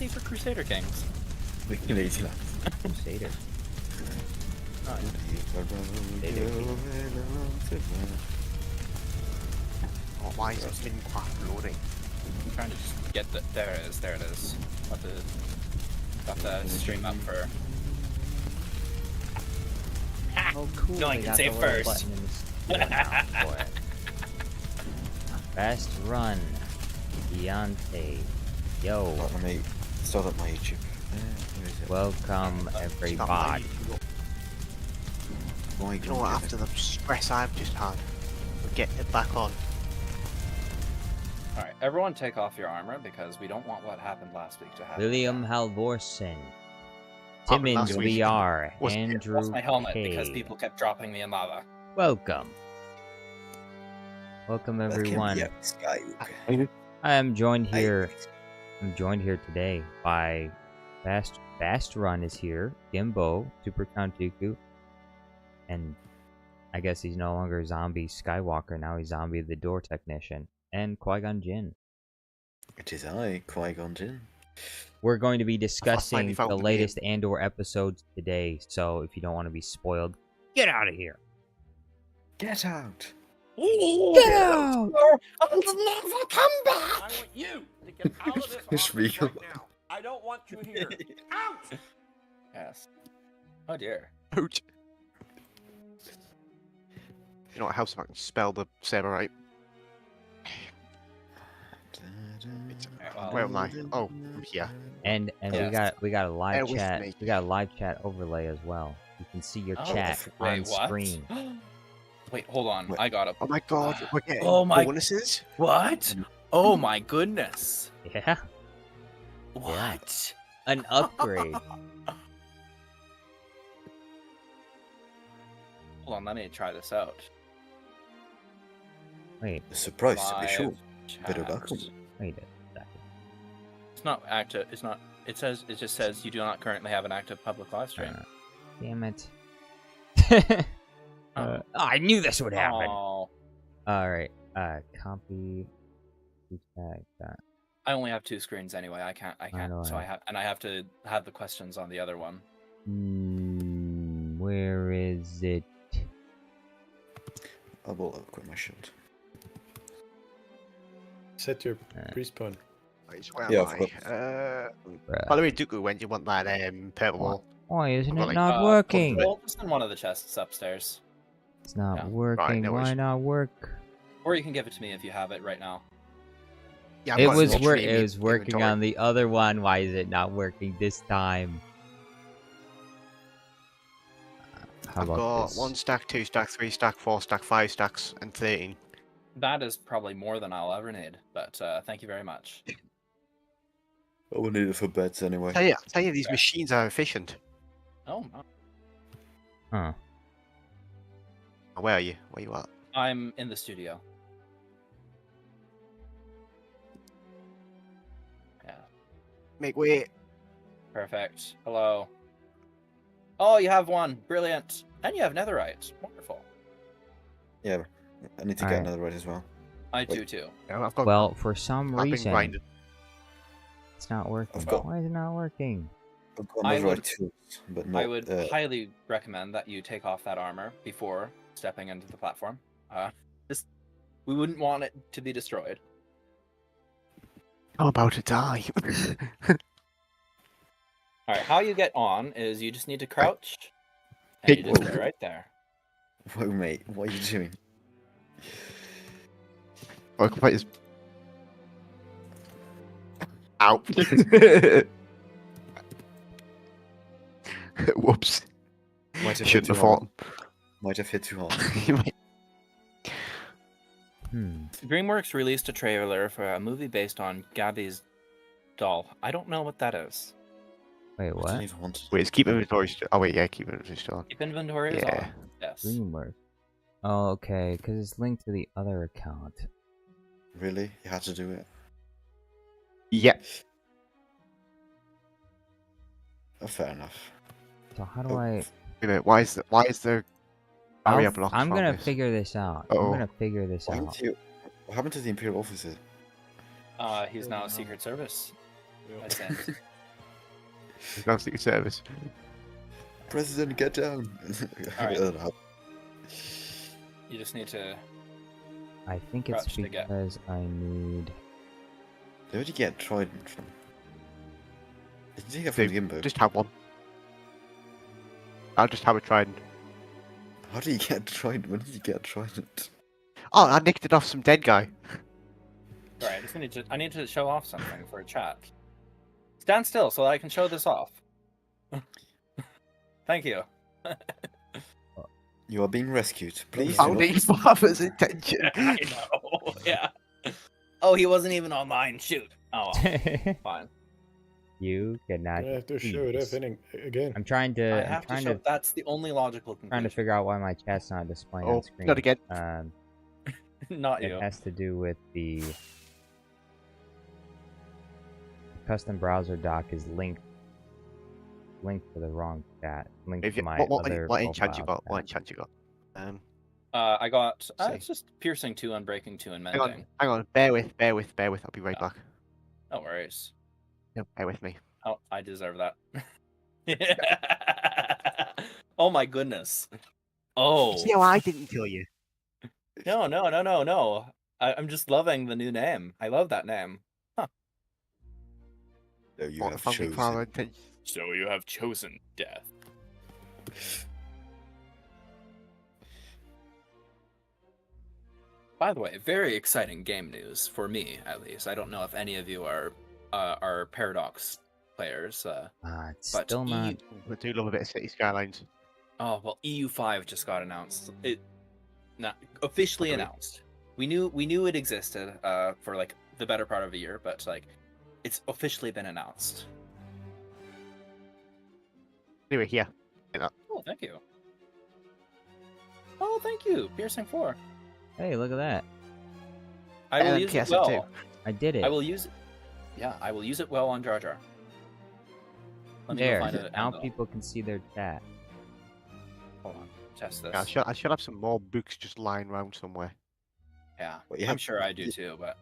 DLC for Crusader Kings. Lazy lads. Crusader. Oh, why is it Minecraft loading? I'm trying to just get the. There it is. There it is. Got the stream up for. Oh, cool. No, I they can got say the little first. button in the now for it. Fast run. Deontay. Yo. Let me start up my YouTube. Where is it? Welcome, It's not everybody. Why You know what, after the stress I've just had, we'll get it back on. All right, everyone, take off your armor because we don't want what happened last week to happen. William Halvorsen. Happened Timon last week. VR. Was- Andrew Lost my helmet K. because people kept dropping me in lava. Welcome. Welcome, everyone. I am joined here. I'm joined here today by Fast Run is here. Gimbo, Super Count Dooku, and I guess he's no longer Zombie Skywalker. Now he's Zombie the Door Technician, and Qui-Gon Jinn. It is I, Qui-Gon Jinn. We're going to be discussing finally found the the latest Andor episodes today. So if you don't want to be spoiled, get out of here. Get out! Get out! I'll never come back. I want you to get out of this It's office real. right now. I don't want you here. Out! Yes. Oh dear. Ouch. You know what helps if I can spell the saber right? well, Where am I? Oh, I'm here. And Yes. we got a Bear live with chat. me. We got a live chat overlay as well. You can see your Oh, chat wait, on what? screen. Wait, hold on. Wait. I got a. Oh my god, we're getting Oh my- bonuses? What? Oh my goodness. Yeah, What? an upgrade. Hold on, let me try this out. Wait, A surprise to be Live sure. chat. Better welcome. wait a second. It's not active. It's not. It says. It just says you do not currently have an active public live stream. Damn it. I knew this would happen. Oh, All right. Copy. Tag that. I only have two screens anyway. I can't. know So I- I have to have the questions on the other one. Where is it? I will equip my shield. Set your Alright. respawn. Right, so where Yeah, am of I? Bruh. By the way, Dooku, when do you want that purple wall? Why isn't Well, it like, not working? Well, it's in one of the chests upstairs, It's not Yeah. working. no Why worries. not work? or you can give it to me if you have it right now. Yeah, I've It got was literally it was working inventory. on the other one. Why is it not working this time? How I've about got this? 1 stack, 2 stack, 3 stack, 4 stack, 5 stacks, and 13. That is probably more than I'll ever need, but thank you very much. I will need it for beds anyway. Tell you, these Okay. machines are efficient. Oh, no. Huh. Where are you? Where you at? I'm in the studio. Yeah, Make way. perfect. Hello. Oh, you have one. Brilliant. And you have netherite. Wonderful. Yeah, I need to Alright. get another right as well. I do too. Yeah, I've got. Well, for some I've been reason, grinding. it's not working. I've got- Why is it not working? I've got I another would- right tools, but not. I would highly recommend that you take off that armor before stepping into the platform. Just, we wouldn't want it to be destroyed. I'm about to die. All right, how you get on is you just need to crouch, and you just go right there. Whoa, mate, what are you doing? I can fight this. Ow. Whoops. Might have hit Shouldn't too have hard. fought. Might have hit too hard. You might- DreamWorks released a trailer for a movie based on Gabby's doll. I don't know what that is. Wait, I don't what? even want to. Wait, is keep inventory still? Oh wait, yeah, keep inventory still on. Keep inventory is Yeah. on. Yes. DreamWorks. Oh, okay, because it's linked to the other account. Really? You had to do it? Yeah. Oh, fair enough. So how do Oh, I? Wait a minute, why is the area blocked I'm from gonna this? figure this out. I'm Uh-oh. gonna figure this What happened out. to you? What happened to the Imperial officer? He's now a Secret Service. I think. No Secret Service. President, get down. Alright. I don't know. You just need to. I think it's Crouch to get. because I need. Where did you get Trident from? Did you get from Dude, Gimbo? just have one. I'll just have a trident. How did you get Trident? When did you get Trident? Oh, I nicked it off some dead guy. Right, I need to show off something for a chat. Stand still so that I can show this off. Thank you. You are being rescued. Please. Found do not- his father's intention. I know. Yeah. Oh, he wasn't even online. Shoot. Oh, well, fine. You cannot. I have to show it please. up again. I'm trying to. I I'm have to trying show. to. That's the only logical Trying to conclusion. figure out why my chat's not displaying Oh, on screen. not again. Not It you. has to do with the custom browser doc is linked to the wrong chat. Linked If to you, my what other enchant you profile got? What chat. enchant you got? I got. See. It's just piercing 2, unbreaking 2, and Hang mending. on, hang on. Bear with. I'll be right back. No worries. No, bear with me. Oh, I deserve that. Oh my goodness. Oh. See how I didn't kill you? No. I'm just loving the new name. I love that name. No, you What, have founding chosen. father intention? So you have chosen death. By the way, very exciting game news for me, at least. I don't know if any of you are Paradox players. It's But still not. I do love a bit of City Skylines. Oh well, EU5 just got announced. It not officially Okay. announced. We knew it existed for like the better part of a year, but like it's officially been announced. Anyway, here. Oh, thank you. Oh, thank you, Piercing 4. Hey, look at that! I will And use it PS2. well. I did it. I will use it. Yeah, I will use it well on Jar Jar. Let me go There. find it. Now people can see their chat. Hold on. Test this. Yeah, I should have some more books just lying around somewhere. Yeah, What, you I'm have- sure I do too, but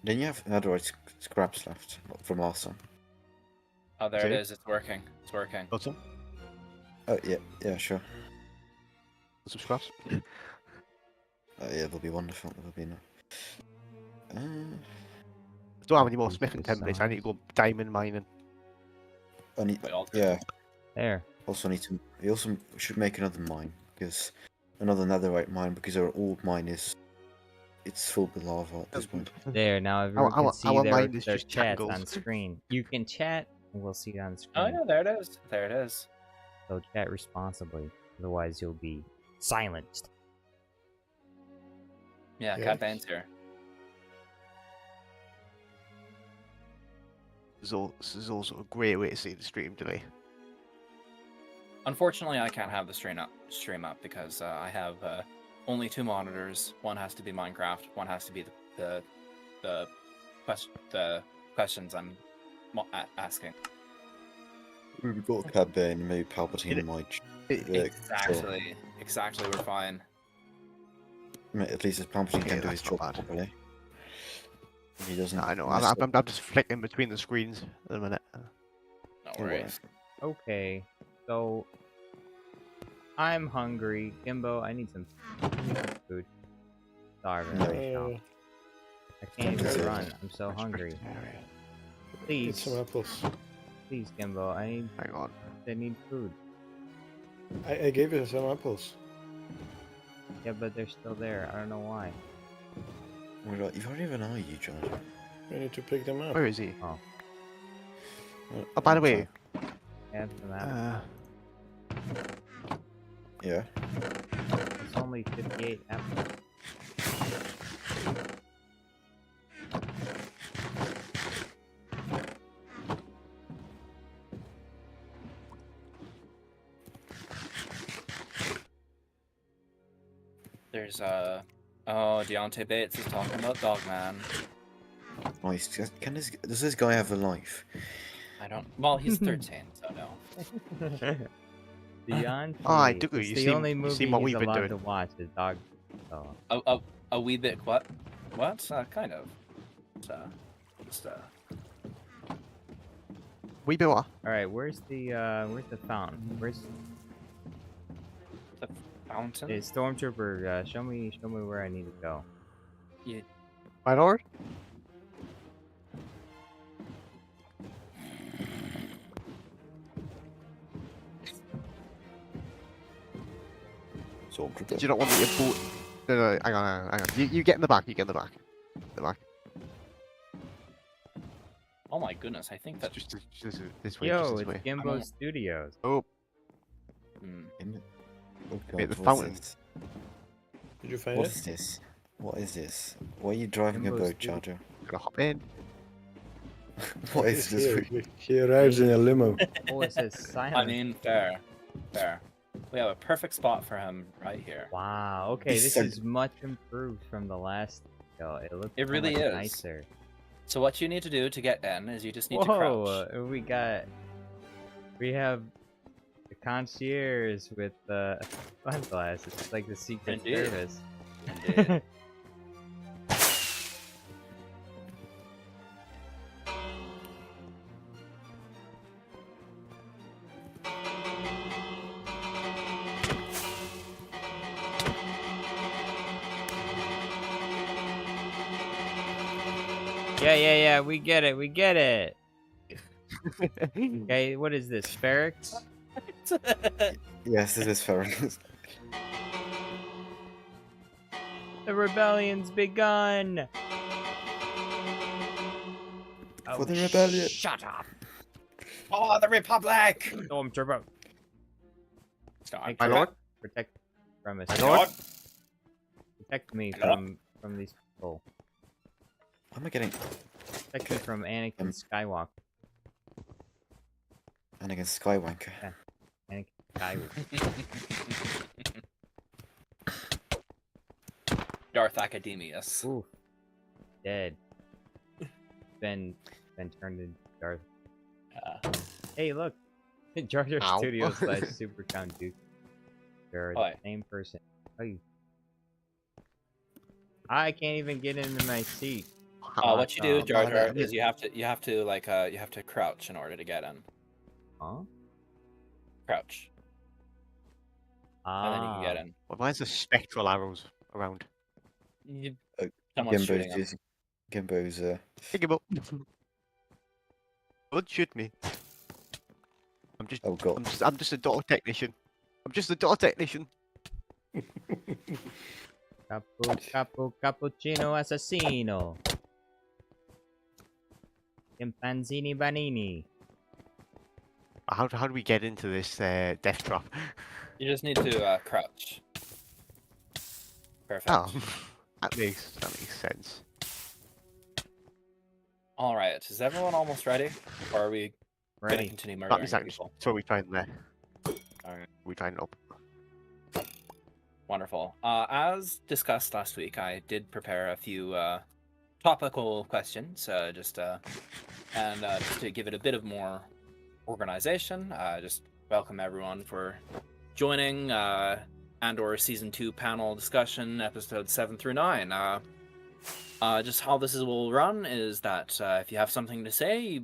Then you have Andor scraps left from last time. oh, there it See? is. It's working. It's working. Got some? Oh yeah, sure. Got some scraps? Yeah, they'll be wonderful. They'll be. I don't have any more These smithing two templates. I need to go diamond mining. I need. Wait, I'll- Yeah. There. Also need to. We also should make another mine because another netherite mine because our old mine is. It's full with lava at this point. There. Now everyone can see our their mind is their just chats tangles. on screen. You can chat, and we'll see it on screen. Oh yeah, there it is. There it is. So chat responsibly, otherwise you'll be silenced. Yeah, Yeah. Cat Bane's here. This is also a great way to see the stream today. Unfortunately, I can't have the stream up because I have only 2 monitors. One has to be Minecraft. One has to be the questions I'm asking. We've got Cad Bane, maybe Palpatine might. Exactly. We're fine. At least if Palpatine Yeah, can do his that's not job bad. properly. He doesn't. I know. mess up. I'm just flicking between the screens at the minute. No Don't worry. worries. Okay, so I'm hungry. Gimbo, I need some food. Sorry, right now. I can't even Okay. run. I'm so hungry. Eat Please, some apples. please, Gimbo. I Hang on. need food. I gave you some apples. Yeah, but they're still there. I don't know why. You don't even know you, John. We need to pick them up. Where is he? Oh, Oh, by the way, have some apples. Yeah. It's only 58 apples. There's oh, Deontay Bates is talking about Dogman. Oh, does this guy have a life? I don't. Well, he's 13, so no. Beyond. Oh, I do. It's You the seen- only you movie seen what he's we've been allowed doing. to watch is Dog. So. A wee bit what? What? Kind of. Just We built All right, where's the fountain? Where's The fountain. hey, Stormtrooper? Show me where I need to go. my lord. So Do you not want me to boot? No, hang on. You get in the back. You get in the back. The back. Oh my goodness, I think that's Just this way. Yo, just this it's way. Gimbo Studios. Oh, Hmm. Oh Wait, the what's fountain. this? Did you find What it? is this? What is this? Why are you driving a Gimbo's boat, Jar Jar? gonna hop in. What is He's this? here. He arrives in a limo. Oh, it says silent. I mean, fair. We have a perfect spot for him right here. Wow. Okay, He's this so- is much improved from the last video. It looks It so really much is. nicer. So what you need to do to get in is you just need to crouch. Whoa, we have the concierge with sunglasses. It's like the Secret Indeed. Service. Indeed. Yeah, we get it. Okay, what is this, Ferrex? Yes, this is Farron. The rebellion's begun! For the rebellion. Shut up! Oh, the Republic! Stormtrooper! Stop. My lord. Protect from us. My lord. Protect me Lord. from these people. How am I getting Protect me from Anakin Skywalker. Anakin Skywanker? Anakin Skywalker. Darth Academius. Oof. Dead. Been turned into Darth. Hey, look! Jar Jar Ow. Studios / Super Count Dooku. They're Oi. the same person. Oh, I can't even get into my seat. What you do, Awesome. Jar Oh, Jar, that- is you have to crouch in order to get in. Huh? Crouch, and then you can get Ah. in. Why is there spectral arrows around? Someone's Gimbo's shooting him. using. Gimbo's Pick him up. Don't shoot me. oh god. I'm just a daughter technician. I'm just a daughter technician. Cappuccino assassino. Chimpanzini banini. How do we get into this death trap? You just need to crouch. Perfect. Oh, that makes sense. All right. Is everyone almost ready, or are we going to Ready. continue That murdering is actually people? so we trying there. Alright. We trying up. Wonderful. As discussed last week, I did prepare a few topical questions, just to give it a bit of more organization. Just welcome everyone for joining Andor Season 2 panel discussion, episodes 7 through 9. Just how this will run is that if you have something to say,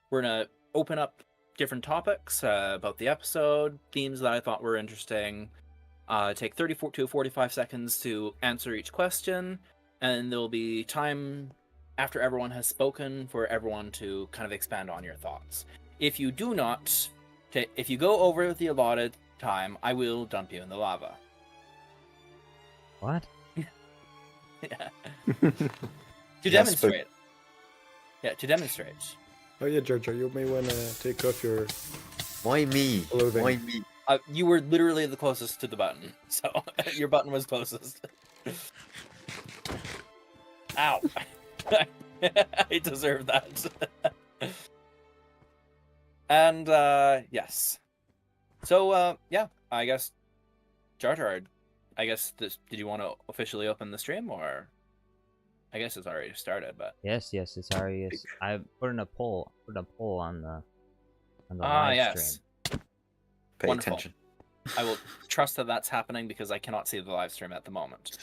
we're going to open up different topics about the episode, themes that I thought were interesting. Take 30 to 45 seconds to answer each question, and there'll be time after everyone has spoken for everyone to kind of expand on your thoughts. If you do not, if you go over the allotted time, I will dump you in the lava. What? Yeah. Yes, To demonstrate. Yeah, to demonstrate. Oh yeah, Jar Jar, you may wanna take off your Why me? clothing. Why me? You were literally the closest to the button, so your button was closest. Ow! I deserve that. And yes. So yeah, I guess Jar Jar, I guess did you want to officially open the stream, or I guess it's already started, but Yes, it's already. I put in a poll. on the ah live yes. stream. Pay Wonderful. attention. I will trust that that's happening because I cannot see the live stream at the moment.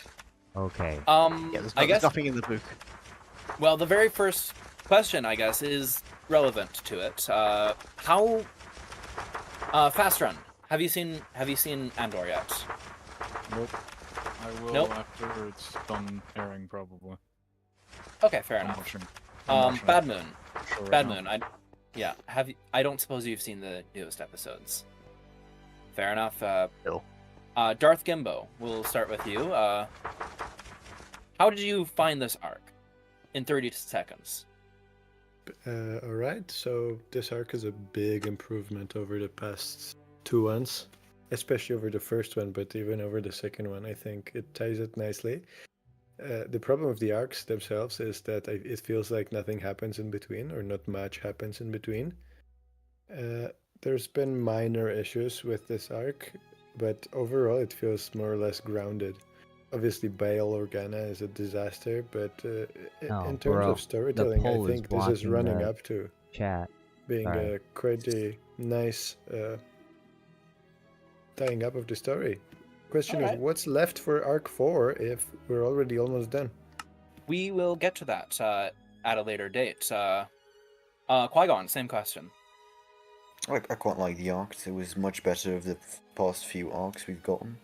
Okay. Yeah, I there's guess. nothing in the book. Well, the very first question, I guess, is relevant to it, how fast run? Have you seen Andor yet? Nope. I will Nope. after it's done airing, probably. Okay, fair I'm enough. watching. I'm watching Bad it Moon. show right Bad now. Moon. I don't suppose you've seen the newest episodes. Fair enough. No. Darth Gimbo, we'll start with you. How did you find this arc in 30 seconds? Alright, so this arc is a big improvement over the past two ones, especially over the first one, but even over the second one. I think it ties it nicely. The problem with the arcs themselves is that it feels like nothing happens in between, or not much happens in between. There's been minor issues with this arc, but overall it feels more or less grounded. Obviously, Bail Organa is a disaster, but in terms bro, of storytelling, I poll is think this is blocking running the up to Chat. being Sorry. quite a nice tying up of the story. Question is, Alright. what's left for Arc 4 if we're already almost done? We will get to that at a later date. Qui-Gon, same question. I quite like the arcs. It was much better of the past few arcs we've gotten.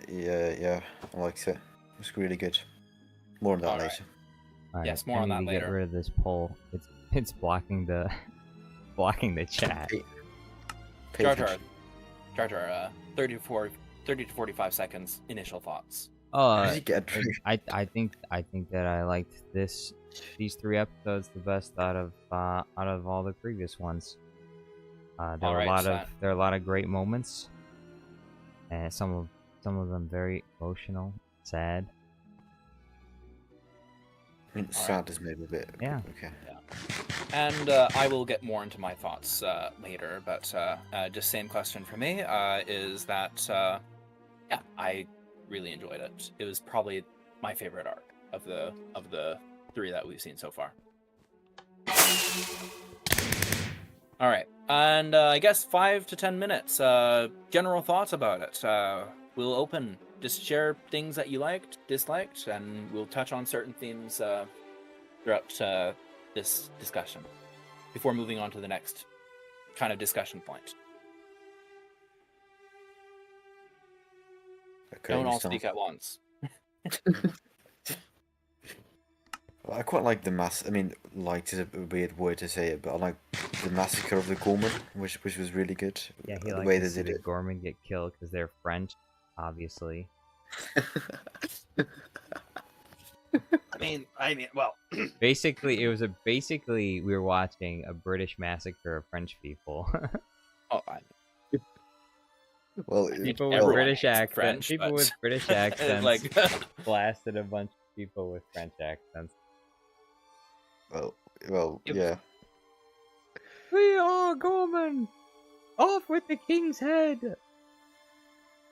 Yeah, I liked it. It was really good. More on that Alright. later. Alright, Yes, more I on need that to later. get rid of this poll. It's blocking the blocking the chat. Pay Jar attention. Jar, 30 to 45 seconds. Initial thoughts. How did Uh, you get through? I think that I liked these 3 episodes the best out of all the previous ones. There were Alright, a lot of great moments, and some of them very emotional, sad. I mean, sad is maybe a bit. Yeah. Okay. And I will get more into my thoughts later, but just same question for me is that yeah, I really enjoyed it. It was probably my favorite arc of the 3 that we've seen so far. All right, and I guess 5 to 10 minutes. General thoughts about it. We'll open. Just share things that you liked, disliked, and we'll touch on certain themes throughout this discussion before moving on to the next kind of discussion point. Okay. Don't you all start. speak at once. Well, I quite like the I mean, liked is a weird word to say it, but I like the massacre of the Gorman, which was really good. Yeah, he The liked way to they see did the Gorman get killed because they're French, obviously. it. I mean, well, Basically, we were watching a British massacre of French people. oh, Well, People with everyone British hates accents. French, People but- with British accents like, blasted a bunch of people with French accents. well, It was- yeah. We are Gorman! Off with the king's head!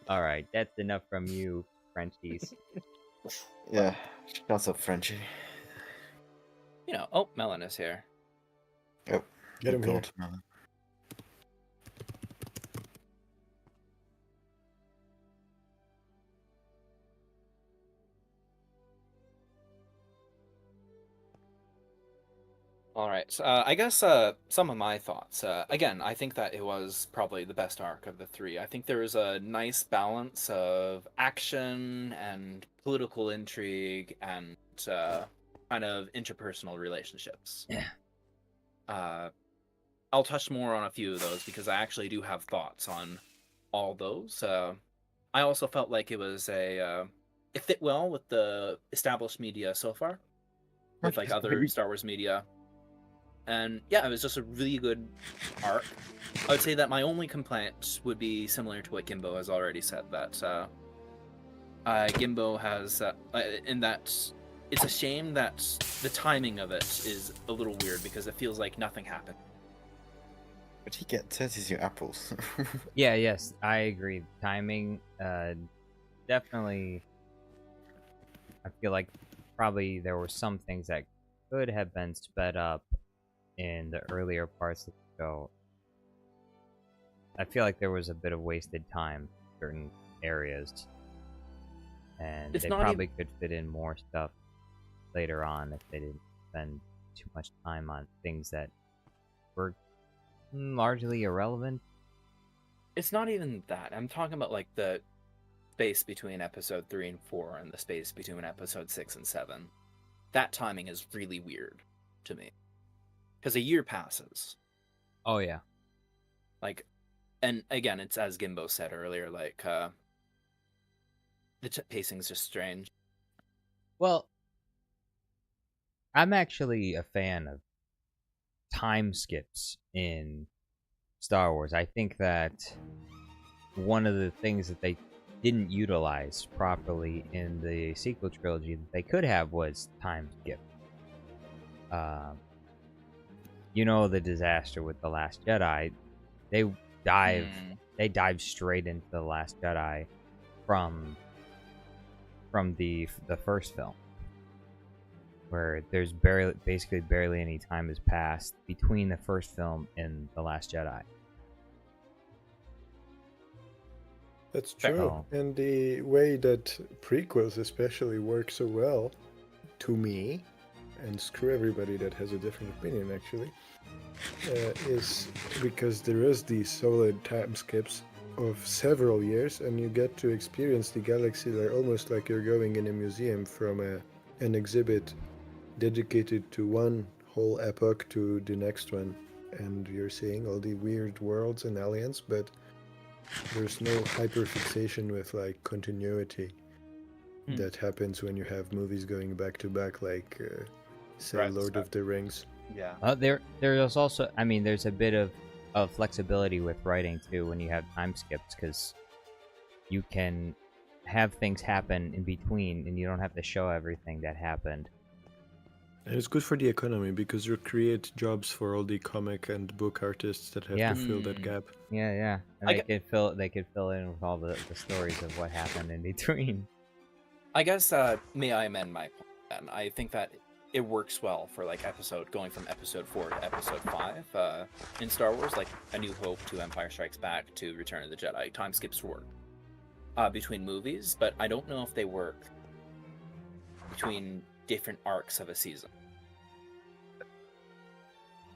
Alright, that's enough from you, Frenchies. Yeah, shut up, Frenchie. oh, Melon is here. Oh, Get him here. God, man. All right, so, I guess some of my thoughts. Again, I think that it was probably the best arc of the 3. I think there was a nice balance of action and political intrigue and kind of interpersonal relationships. Yeah. I'll touch more on a few of those because I actually do have thoughts on all those. I also felt like it was it fit well with the established media so far, with like other Star Wars media. And yeah, it was just a really good arc. I would say that my only complaint would be similar to what Gimbo has already said, that Gimbo has, in that it's a shame that the timing of it is a little weird because it feels like nothing happened. But he get 32 apples. Yeah, yes, I agree. Timing, definitely. I feel like probably there were some things that could have been sped up in the earlier parts of the show. I feel like there was a bit of wasted time in certain areas, and It's they not probably could fit in more stuff later on if they didn't spend too much time on things that were largely irrelevant. It's not even that. I'm talking about like the space between episode 3 and 4 and the space between episode 6 and 7. That timing is really weird to me. Because a year passes. Oh yeah. Like, and again, it's as Gimbo said earlier, like, the pacing's just strange. Well, I'm actually a fan of time skips in Star Wars. I think that one of the things that they didn't utilize properly in the sequel trilogy that they could have was time skip. You know, the disaster with The Last Jedi, they dive straight into The Last Jedi from the first film, where there's basically barely any time has passed between the first film and The Last Jedi. That's true. And the way that prequels especially work so well, to me, and screw everybody that has a different opinion actually, is because there is these solid time skips of several years, and you get to experience the galaxy like almost like you're going in a museum from an exhibit dedicated to one whole epoch to the next one, and you're seeing all the weird worlds and aliens, but there's no hyperfixation with like continuity that happens when you have movies going back to back, like say Lord of the Rings. Yeah. There's also, I mean, there's a bit of flexibility with writing too when you have time skips, because you can have things happen in between and you don't have to show everything that happened. And it's good for the economy because you create jobs for all the comic and book artists that have to fill that gap. Yeah. And they could fill in with all the stories of what happened in between. I guess, may I amend my point then? I think that it works well for like going from episode 4 to episode 5 in Star Wars, like A New Hope to Empire Strikes Back to Return of the Jedi. Time skips work between movies, but I don't know if they work between different arcs of a season.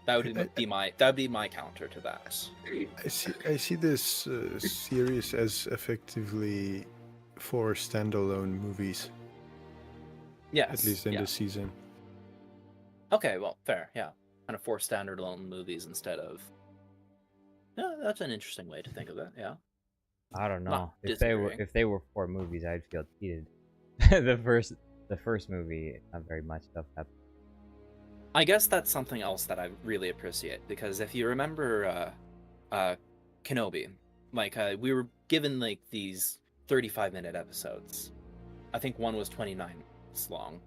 That would be my counter to that. I see this series as effectively 4 standalone movies. Yes. At least in the season. Okay, well, fair, yeah. Kind of 4 standalone movies instead of... Yeah, that's an interesting way to think of it, yeah. I don't know. Not If they were 4 movies, I'd feel cheated. The first movie, not very much stuff happened. I guess that's something else that I really appreciate, because if you remember Kenobi, like we were given like these 35-minute episodes. I think one was 29 minutes long,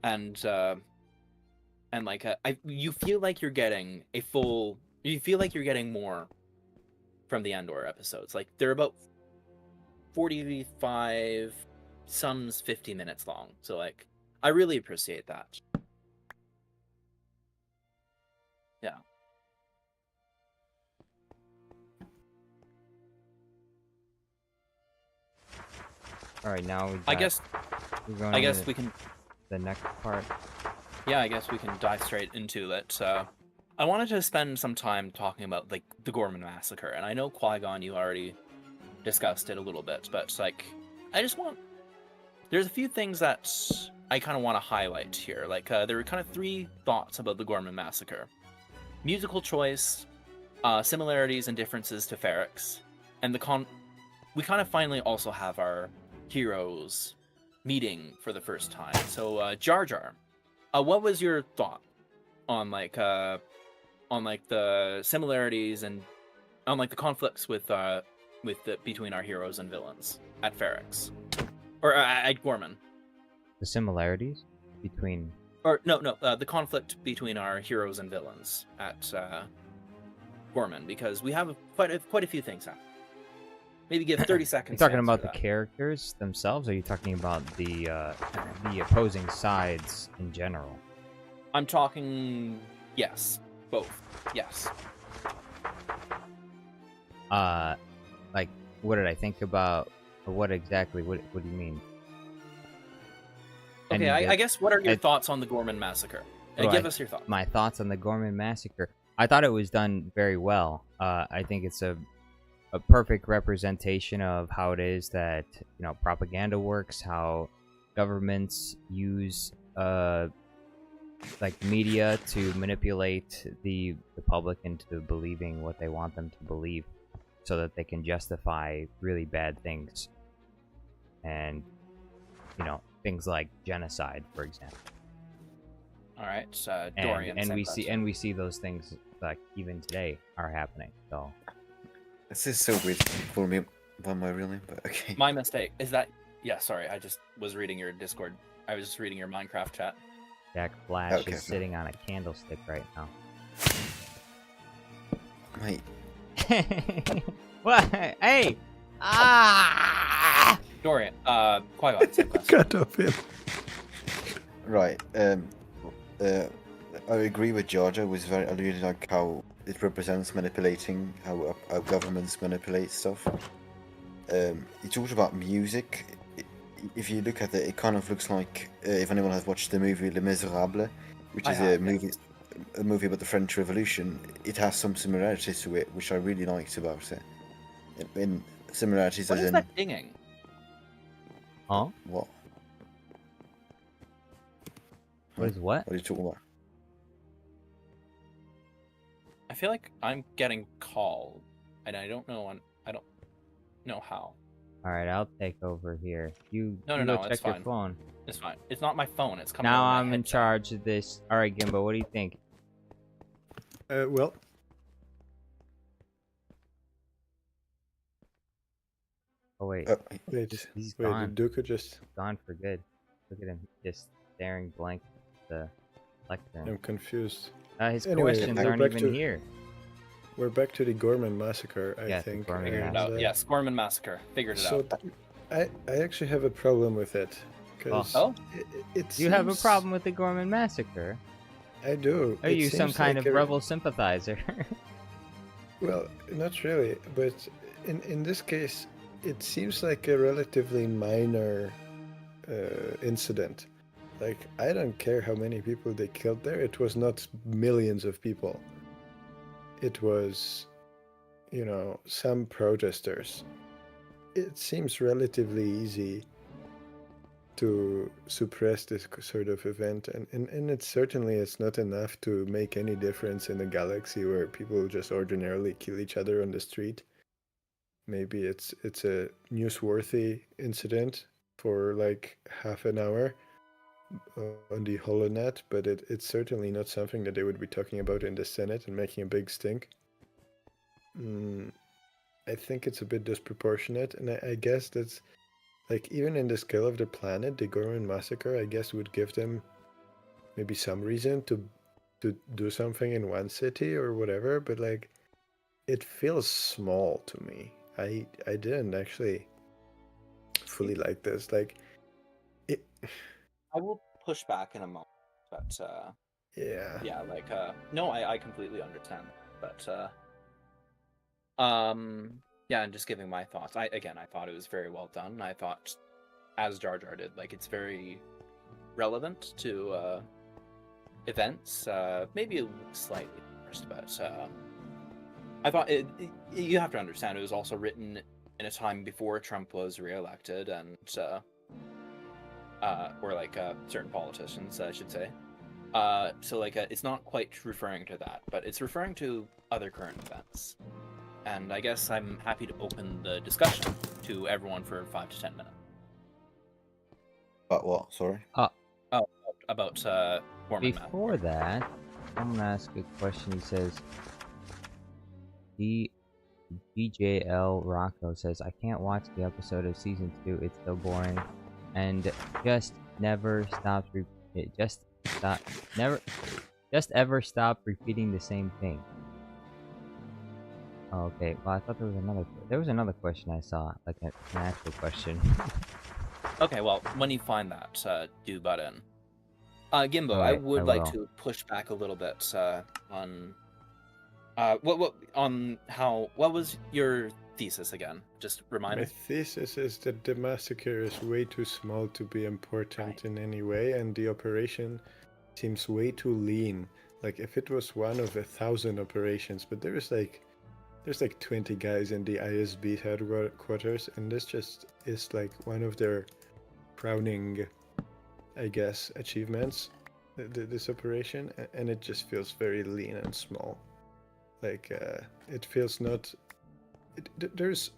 and like you feel like you're getting more from the Andor episodes. Like they're about 45, some's 50 minutes long. So like I really appreciate that. Yeah. All right, now I guess we can. The next part. Yeah, I guess we can dive straight into it. I wanted to spend some time talking about like the Gorman massacre, and I know Qui-Gon, you already discussed it a little bit, but like there's a few things that I kind of want to highlight here. Like there were kind of 3 thoughts about the Gorman massacre: musical choice, similarities and differences to Ferrex, and we kind of finally also have our heroes meeting for the first time. So Jar Jar, what was your thought on like the similarities and on like the conflicts between our heroes and villains at Ferrex or at Gorman? The similarities between, or no, the conflict between our heroes and villains at Gorman, because we have quite a few things happen. Maybe give 30 seconds. Are you talking about the characters themselves, or are you talking about the opposing sides in general? I'm talking, yes, both. Yes. Like, what did I think about, or what exactly? What do you mean? Okay, I guess what are your thoughts on the Gorman massacre Give us your thoughts. My thoughts on the Gorman massacre. I thought it was done very well. I think it's a perfect representation of how it is that propaganda works, how governments use like media to manipulate the public into believing what they want them to believe, so that they can justify really bad things, and things like genocide, for example. All right, Dorian. And we see those things like even today are happening. So This is so weird for me by my real name, but okay. My mistake is that. Yeah, sorry. I just was reading your Discord. I was just reading your Minecraft chat. Jack Flash is sitting on a candlestick right now. Mate. What? Hey! Ah! Dorian, Qui-Gon, same question. Cut off him. Right. I agree with Georgia. I really like how it represents manipulating, how governments manipulate stuff. He talked about music. If you look at it, it kind of looks like if anyone has watched the movie Les Miserables, which is a movie about the French Revolution. It has some similarities to it, which I really liked about it. In similarities, What as is in that dinging? Huh? what? What is what? What are you talking about? I feel like I'm getting called, and I don't know how. All right, I'll take over here. You No, go it's check your fine. phone. It's fine. It's not my phone. It's coming. Now over my I'm in headset. charge of this. All right, Gimbo, what do you think? Well, Oh wait, wait, he's wait, gone. the Duke just. Gone for good. Look at him, just staring blank at the lectern. I'm confused. His Anyway, questions we're aren't back even to- here. We're back to the Gorman massacre, I Yeah, the think. Gorman Figured it and, out. Yes, Gorman massacre. Figured it So out. I actually have a problem with it. Because Oh? it You have a seems- problem with the Gorman massacre? I do. Are It you some seems kind like of a- rebel sympathizer? Well, not really, but in this case, it seems like a relatively minor incident. Like, I don't care how many people they killed there. It was not millions of people. It was, some protesters. It seems relatively easy to suppress this sort of event, and it certainly is not enough to make any difference in a galaxy where people just ordinarily kill each other on the street. Maybe it's a newsworthy incident for like half an hour on the HoloNet, but it's certainly not something that they would be talking about in the Senate and making a big stink. I think it's a bit disproportionate, and I guess that's like, even in the scale of the planet, the Gorman massacre, I guess, would give them maybe some reason to do something in one city or whatever, but like, it feels small to me. I didn't actually fully like this. Like, it. I will push back in a moment, but Yeah. yeah, like no, I completely understand, but yeah, and just giving my thoughts. I thought it was very well done. I thought, as Jar Jar did, like, it's very relevant to events. Maybe slightly first, but I thought you have to understand it was also written in a time before Trump was reelected, and or like certain politicians, I should say. So like it's not quite referring to that, but it's referring to other current events. And I guess I'm happy to open the discussion to everyone for 5 to 10 minutes. But what? Sorry. About Gorman Math. Before that, I'm gonna ask a question. He says, DJL Rocco says, I can't watch the episode of season 2. It's so boring, and just ever stop repeating the same thing. Oh, okay. Well, I thought there was another question I saw, like an actual question. Okay, well, when you find that, do butt in. Gimbo, Alright, I would I like will. to push back a little bit on what was your thesis again? Just remind My me. thesis is that the massacre is way too small to be important in any way, and the operation seems way too lean. Like if it was one of 1,000 operations, but there's like 20 guys in the ISB headquarters, and this just is like one of their crowning, I guess, achievements. This operation, and it just feels very lean and small. Like it feels not. There's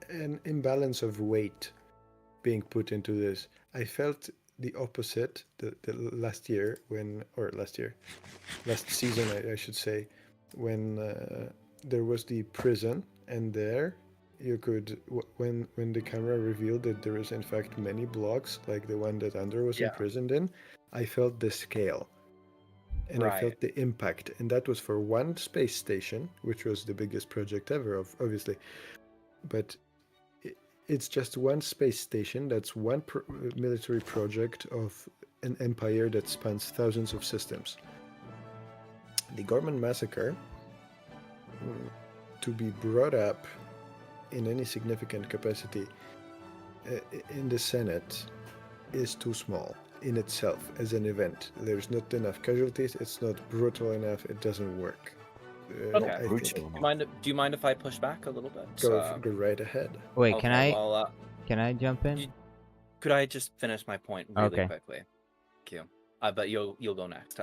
an imbalance of weight being put into this. I felt the opposite the last year last season I should say, when there was the prison, and there you could when the camera revealed that there was in fact many blocks like the one that Andor was imprisoned in, I felt the scale. And I felt the impact, and that was for one space station, which was the biggest project ever, obviously. But it's just one space station. That's one military project of an empire that spans thousands of systems. The Gorman massacre, to be brought up in any significant capacity in the Senate, is too small in itself as an event. There's not enough casualties. It's not brutal enough. It doesn't work. Okay. Brutal. Do you mind if I push back a little bit? Go right ahead. Wait, Okay, can I jump in? Could I just finish my point really Okay. quickly? Thank you. But you'll go next.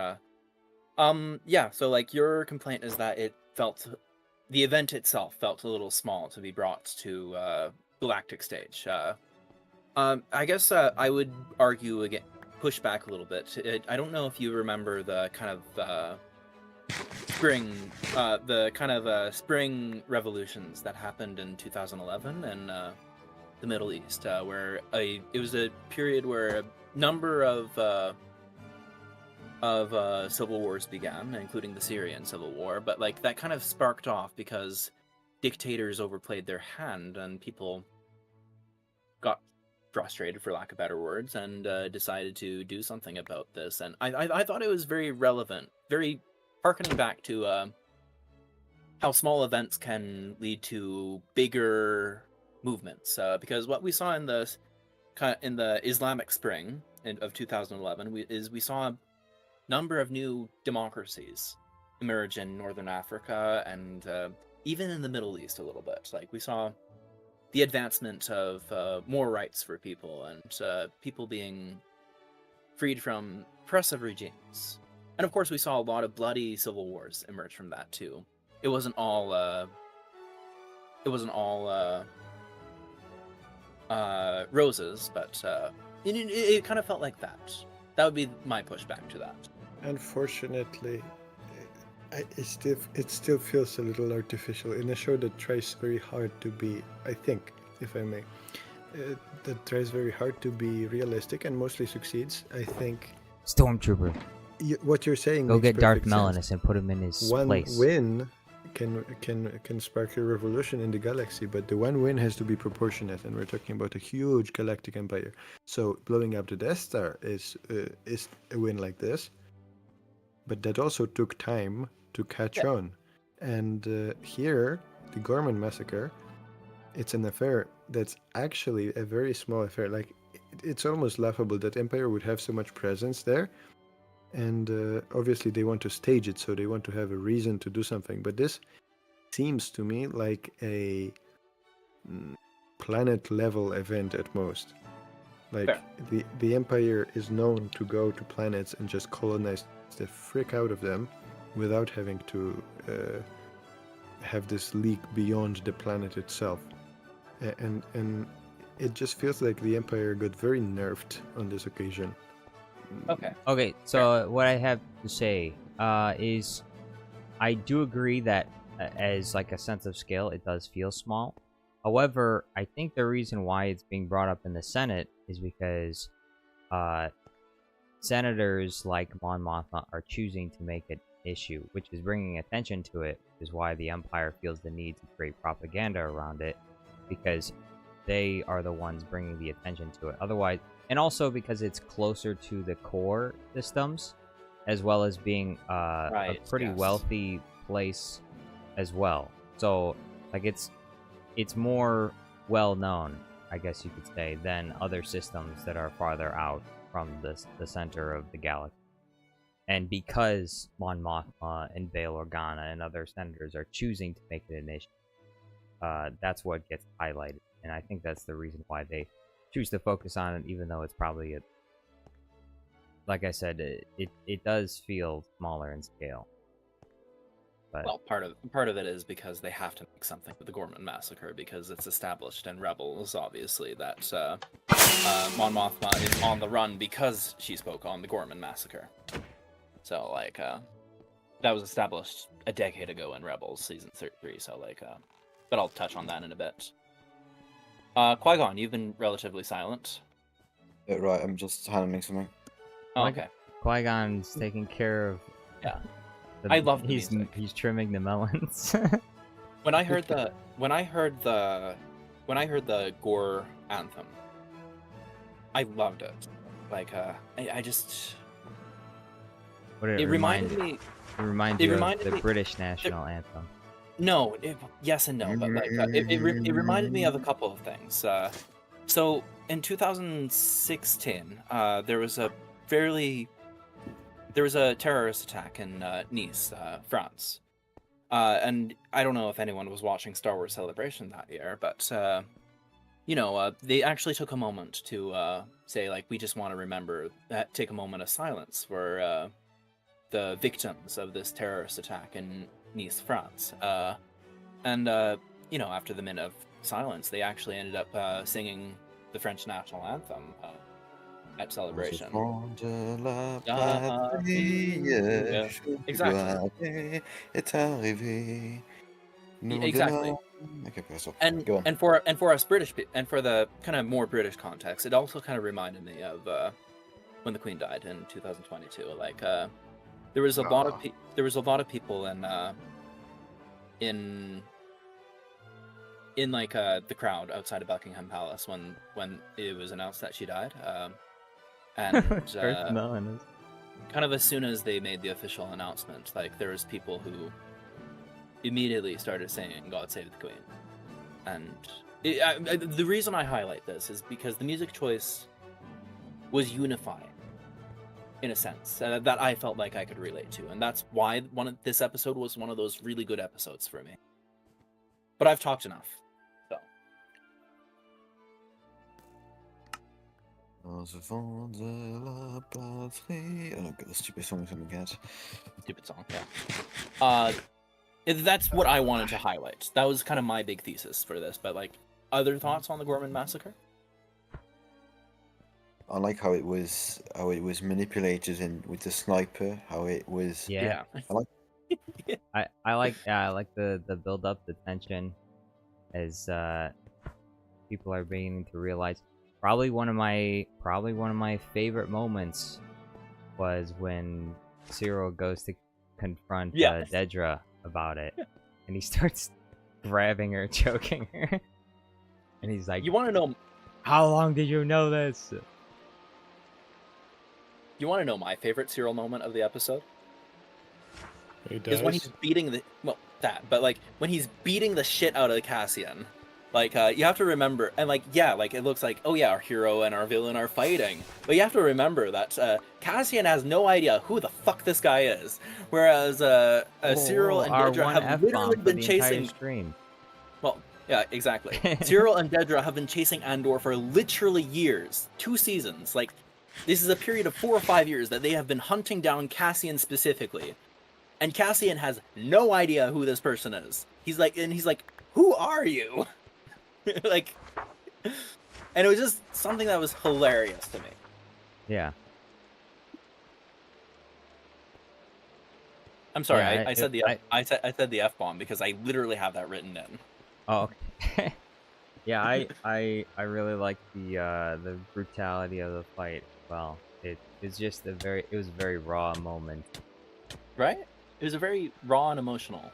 Yeah. So like your complaint is that the event itself felt a little small to be brought to galactic stage. I guess I would argue again, push back a little bit. I don't know if you remember the kind of spring revolutions that happened in 2011 in the Middle East, where it was a period where a number of civil wars began, including the Syrian civil war. But like that kind of sparked off because dictators overplayed their hand and people got frustrated, for lack of better words, and decided to do something about this. And I thought it was very relevant, very harkening back to how small events can lead to bigger movements. Because what we saw in the Islamic Spring of 2011 we saw a number of new democracies emerge in Northern Africa and even in the Middle East a little bit. Like we saw the advancement of more rights for people and people being freed from oppressive regimes. And of course, we saw a lot of bloody civil wars emerge from that too. It wasn't all roses, but it kind of felt like that. That would be my pushback to that. Unfortunately, it still feels a little artificial in a show that tries very hard to be, I think, if I may, that tries very hard to be realistic and mostly succeeds. I think Stormtrooper. What you're saying. Go makes get Darth perfect sense. Melanus and put him in his One place. win can spark a revolution in the galaxy, but the one win has to be proportionate, and we're talking about a huge galactic empire. So blowing up the Death Star is a win like this, but that also took time to catch on. And here, the Gorman massacre, it's an affair that's actually a very small affair. Like it's almost laughable that Empire would have so much presence there. And obviously they want to stage it, so they want to have a reason to do something. But this seems to me like a planet-level event at most. Like the Empire is known to go to planets and just colonize the frick out of them without having to have this leak beyond the planet itself. And it just feels like the Empire got very nerfed on this occasion. Okay, so what I have to say is I do agree that as like a sense of scale, it does feel small. However, I think the reason why it's being brought up in the Senate is because senators like Mon Mothma are choosing to make it issue, which is bringing attention to it, which is why the Empire feels the need to create propaganda around it, because they are the ones bringing the attention to it. Otherwise, and also because it's closer to the core systems, as well as being a pretty wealthy place as well. So, like, it's more well known, I guess you could say, than other systems that are farther out from the center of the galaxy. And because Mon Mothma and Bail Organa and other senators are choosing to make it an issue, that's what gets highlighted. And I think that's the reason why they choose to focus on it, even though it's probably like I said, it does feel smaller in scale. But Well, part of it is because they have to make something with the Gorman massacre because it's established in Rebels, obviously, that Mon Mothma is on the run because she spoke on the Gorman massacre. So like that was established a decade ago in Rebels season 3. So like, but I'll touch on that in a bit. Qui-Gon, you've been relatively silent. Right, I'm just handling something. Oh, okay. Qui-Gon's taking care of. Yeah. I love the he's music. He's trimming the melons. When I heard the Gore anthem, I loved it. Like I just What did it reminded me. It reminded you of the British national anthem. No, yes and no, but like it reminded me of a couple of things. So in 2016, there was a terrorist attack in Nice, France, and I don't know if anyone was watching Star Wars Celebration that year, but they actually took a moment to say like we just want to remember that, take a moment of silence for the victims of this terrorist attack in Nice, France. And after the minute of silence, they actually ended up singing the French national anthem at Celebration. Yeah, exactly. Exactly. Okay, stop. And Go on. and for us British and for the kind of more British context, it also kind of reminded me of when the Queen died in 2022. Like there was a lot of people in like the crowd outside of Buckingham Palace when it was announced that she died. And kind of as soon as they made the official announcement, like there was people who immediately started saying "God Save the Queen," and the reason I highlight this is because the music choice was unifying in a sense that I felt like I could relate to, and that's why this episode was one of those really good episodes for me. But I've talked enough. Enfants de la patrie. Oh, the stupid song in my head. Stupid song, yeah. That's what I wanted to highlight. That was kind of my big thesis for this. But like, other thoughts on the Gorman massacre? I like how it was manipulated with the sniper. How it was. Yeah. I like. I like the build up, the tension, as people are beginning to realize. Probably one of my favorite moments was when Cyril goes to confront Dedra about it, and he starts grabbing her, choking her, and he's like, "You want to know how long did you know this?" You want to know my favorite Cyril moment of the episode? Is when he's beating when he's beating the shit out of Cassian. Like, you have to remember, and like, yeah, like, it looks like, oh yeah, our hero and our villain are fighting. But you have to remember that Cassian has no idea who the fuck this guy is. Whereas Cyril and Dedra have literally been chasing... Well, yeah, exactly. Cyril and Dedra have been chasing Andor for literally years. 2 seasons. Like, this is a period of 4 or 5 years that they have been hunting down Cassian specifically. And Cassian has no idea who this person is. He's like, who are you? Like, and it was just something that was hilarious to me. Yeah. I'm sorry, I said the F-bomb because I literally have that written in. Oh, okay. Yeah, I really like the brutality of the fight. Well, it was just it was a very raw moment. Right? It was a very raw and emotional.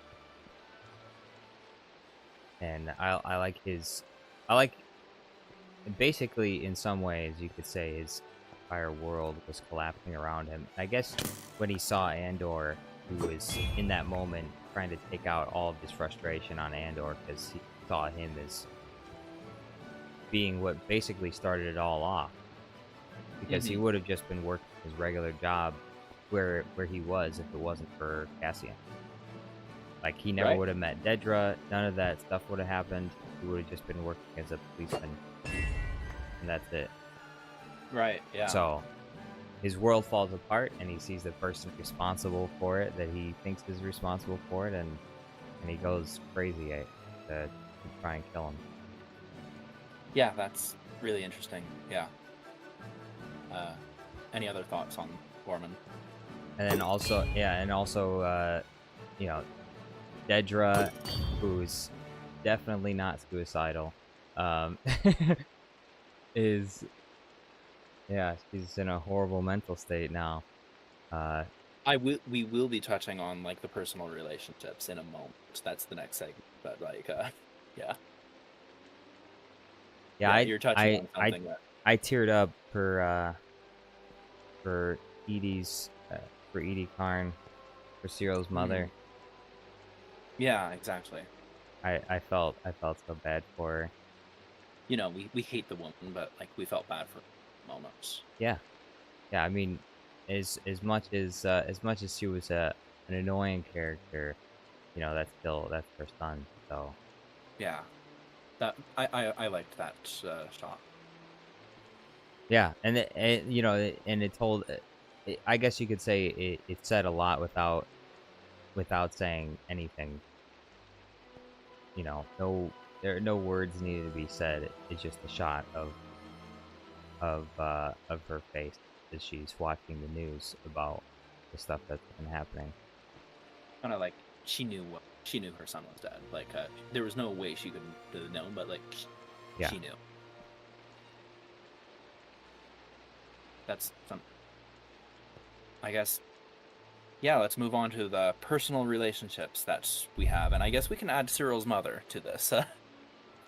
And I like basically, in some ways you could say his entire world was collapsing around him. I guess when he saw Andor, he was in that moment trying to take out all of his frustration on Andor because he saw him as being what basically started it all off. Because he would have just been working his regular job where he was if it wasn't for Cassian. Like, he never Right. would have met Dedra. None of that stuff would have happened. He would have just been working as a policeman, and that's it. Right. Yeah. So his world falls apart, and he sees the person responsible for it that he thinks is responsible for it, and he goes crazy to try and kill him. Yeah, that's really interesting. Yeah. Any other thoughts on Gorman? And then also, you know, Dedra, who's definitely not suicidal, is, yeah, she's in a horrible mental state now. We will be touching on like the personal relationships in a moment. That's the next segment. But like, yeah. Yeah, you're touching on something that I teared up for Edie's, for Edie Karn, for Cyril's mother. Yeah, exactly. I felt so bad for her. You know, we hate the woman, but like we felt bad for moments. Yeah. I mean, as much as she was an annoying character, you know, that's her son. So Yeah, that I liked that shot. yeah, and it told. I guess you could say it said a lot without saying anything. You know, there are no words needed to be said. It's just a shot of her face as she's watching the news about the stuff that's been happening. Kind of like she knew her son was dead. Like there was no way she could have known, but like she knew. That's some. I guess. Yeah, let's move on to the personal relationships that we have, and I guess we can add Cyril's mother to this.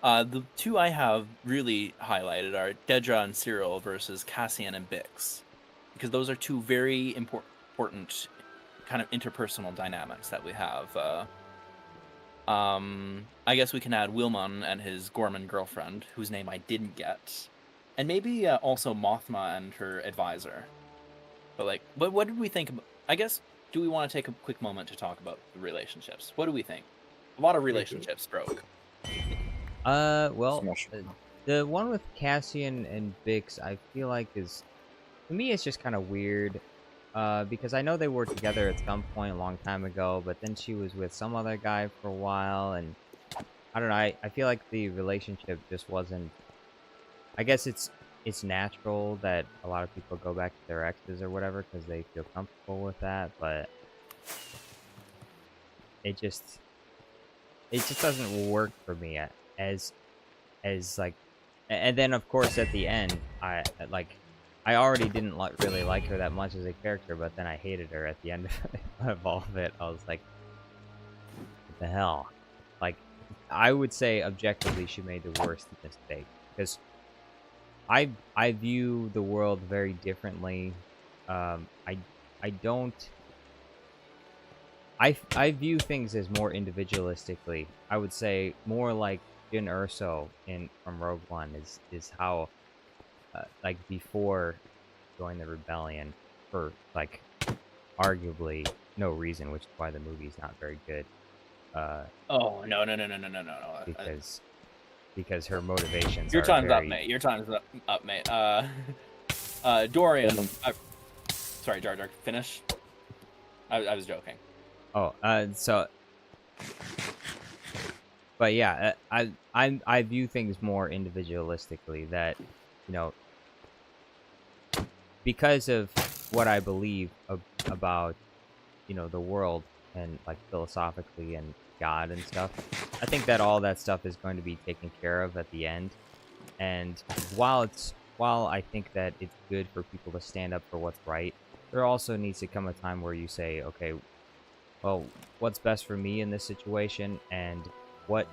The two I have really highlighted are Dedra and Cyril versus Cassian and Bix, because those are two very important kind of interpersonal dynamics that we have. I guess we can add Wilmon and his Gorman girlfriend, whose name I didn't get, and maybe also Mothma and her advisor. But like, what did we think about? I guess, do we want to take a quick moment to talk about the relationships? What do we think? A lot of relationships broke. Well, the one with Cassian and Bix, I feel like is, to me, it's just kind of weird. Because I know they were together at some point a long time ago, but then she was with some other guy for a while, and I don't know. I feel like the relationship just wasn't. I guess it's natural that a lot of people go back to their exes or whatever because they feel comfortable with that, but it just doesn't work for me as like. And then of course at the end, I already didn't really like her that much as a character, but then I hated her at the end of all of it. I was like, what the hell? Like, I would say objectively she made the worst mistake, because I view the world very differently. I don't. I view things as more individualistically. I would say more like Jyn Erso from Rogue One is how, like, before joining the rebellion for like arguably no reason, which is why the movie's not very good. Oh no! Because her motivations. Your are time's very... up, mate. Your time's up, mate. Dorian. Sorry, Jar Jar. Finish. I was joking. Oh, so. But yeah, I view things more individualistically. That, you know, because of what I believe about, you know, the world and like philosophically and God and stuff, I think that all that stuff is going to be taken care of at the end. And while I think that it's good for people to stand up for what's right, there also needs to come a time where you say, okay, well, what's best for me in this situation, and what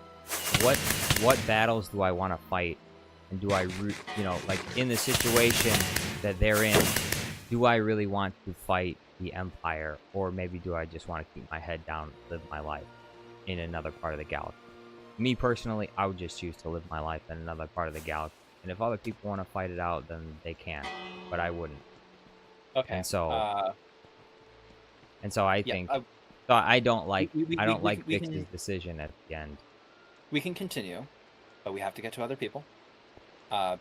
battles do I want to fight, and do I, you know, like in the situation that they're in, do I really want to fight the Empire, or maybe do I just want to keep my head down, live my life in another part of the galaxy? Me personally, I would just choose to live my life in another part of the galaxy, and if other people want to fight it out, then they can, but I wouldn't. Okay. And so And so I Yeah, think, so I don't like, I don't like we Bix's can decision at the end. we can continue, but we have to get to other people.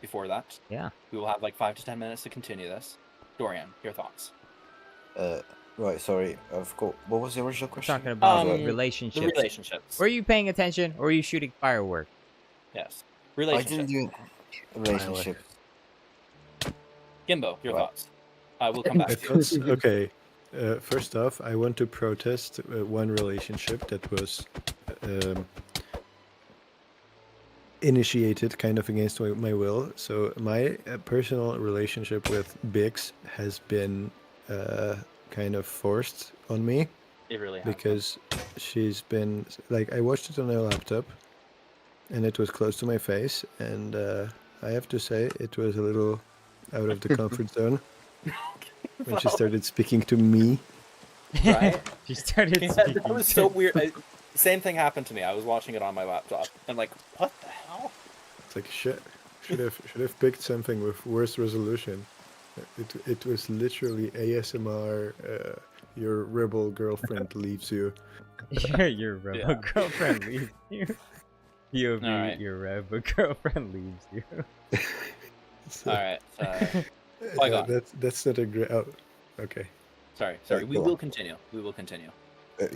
Before that, Yeah. we will have like 5 to 10 minutes to continue this. Dorian, your thoughts? Right. Sorry, I've got. What was the original We're question? talking about The relationships. relationships. Were you paying attention, or were you shooting fireworks? Yes. I Relationships. didn't do relationships. Gimbo, your Right. thoughts. We'll come back I to you. thought, okay. First off, I want to protest one relationship that was um, initiated kind of against my will. So my personal relationship with Bix has been kind of forced on me It really has. because she's been like I watched it on a laptop, and it was close to my face, and I have to say it was a little out of the comfort zone when she started speaking to me. Right? She started Yeah, speaking. that was so weird. Same thing happened to me. I was watching it on my laptop. I'm like, what the hell? It's like shit. Should have picked something with worse resolution. It was literally ASMR. Your rebel girlfriend leaves you. Your rebel girlfriend leaves you. POV, Alright. your rebel girlfriend leaves you. So, All right. Fly on. that's not a great. Oh, okay. Sorry. We go will on. continue. We will continue.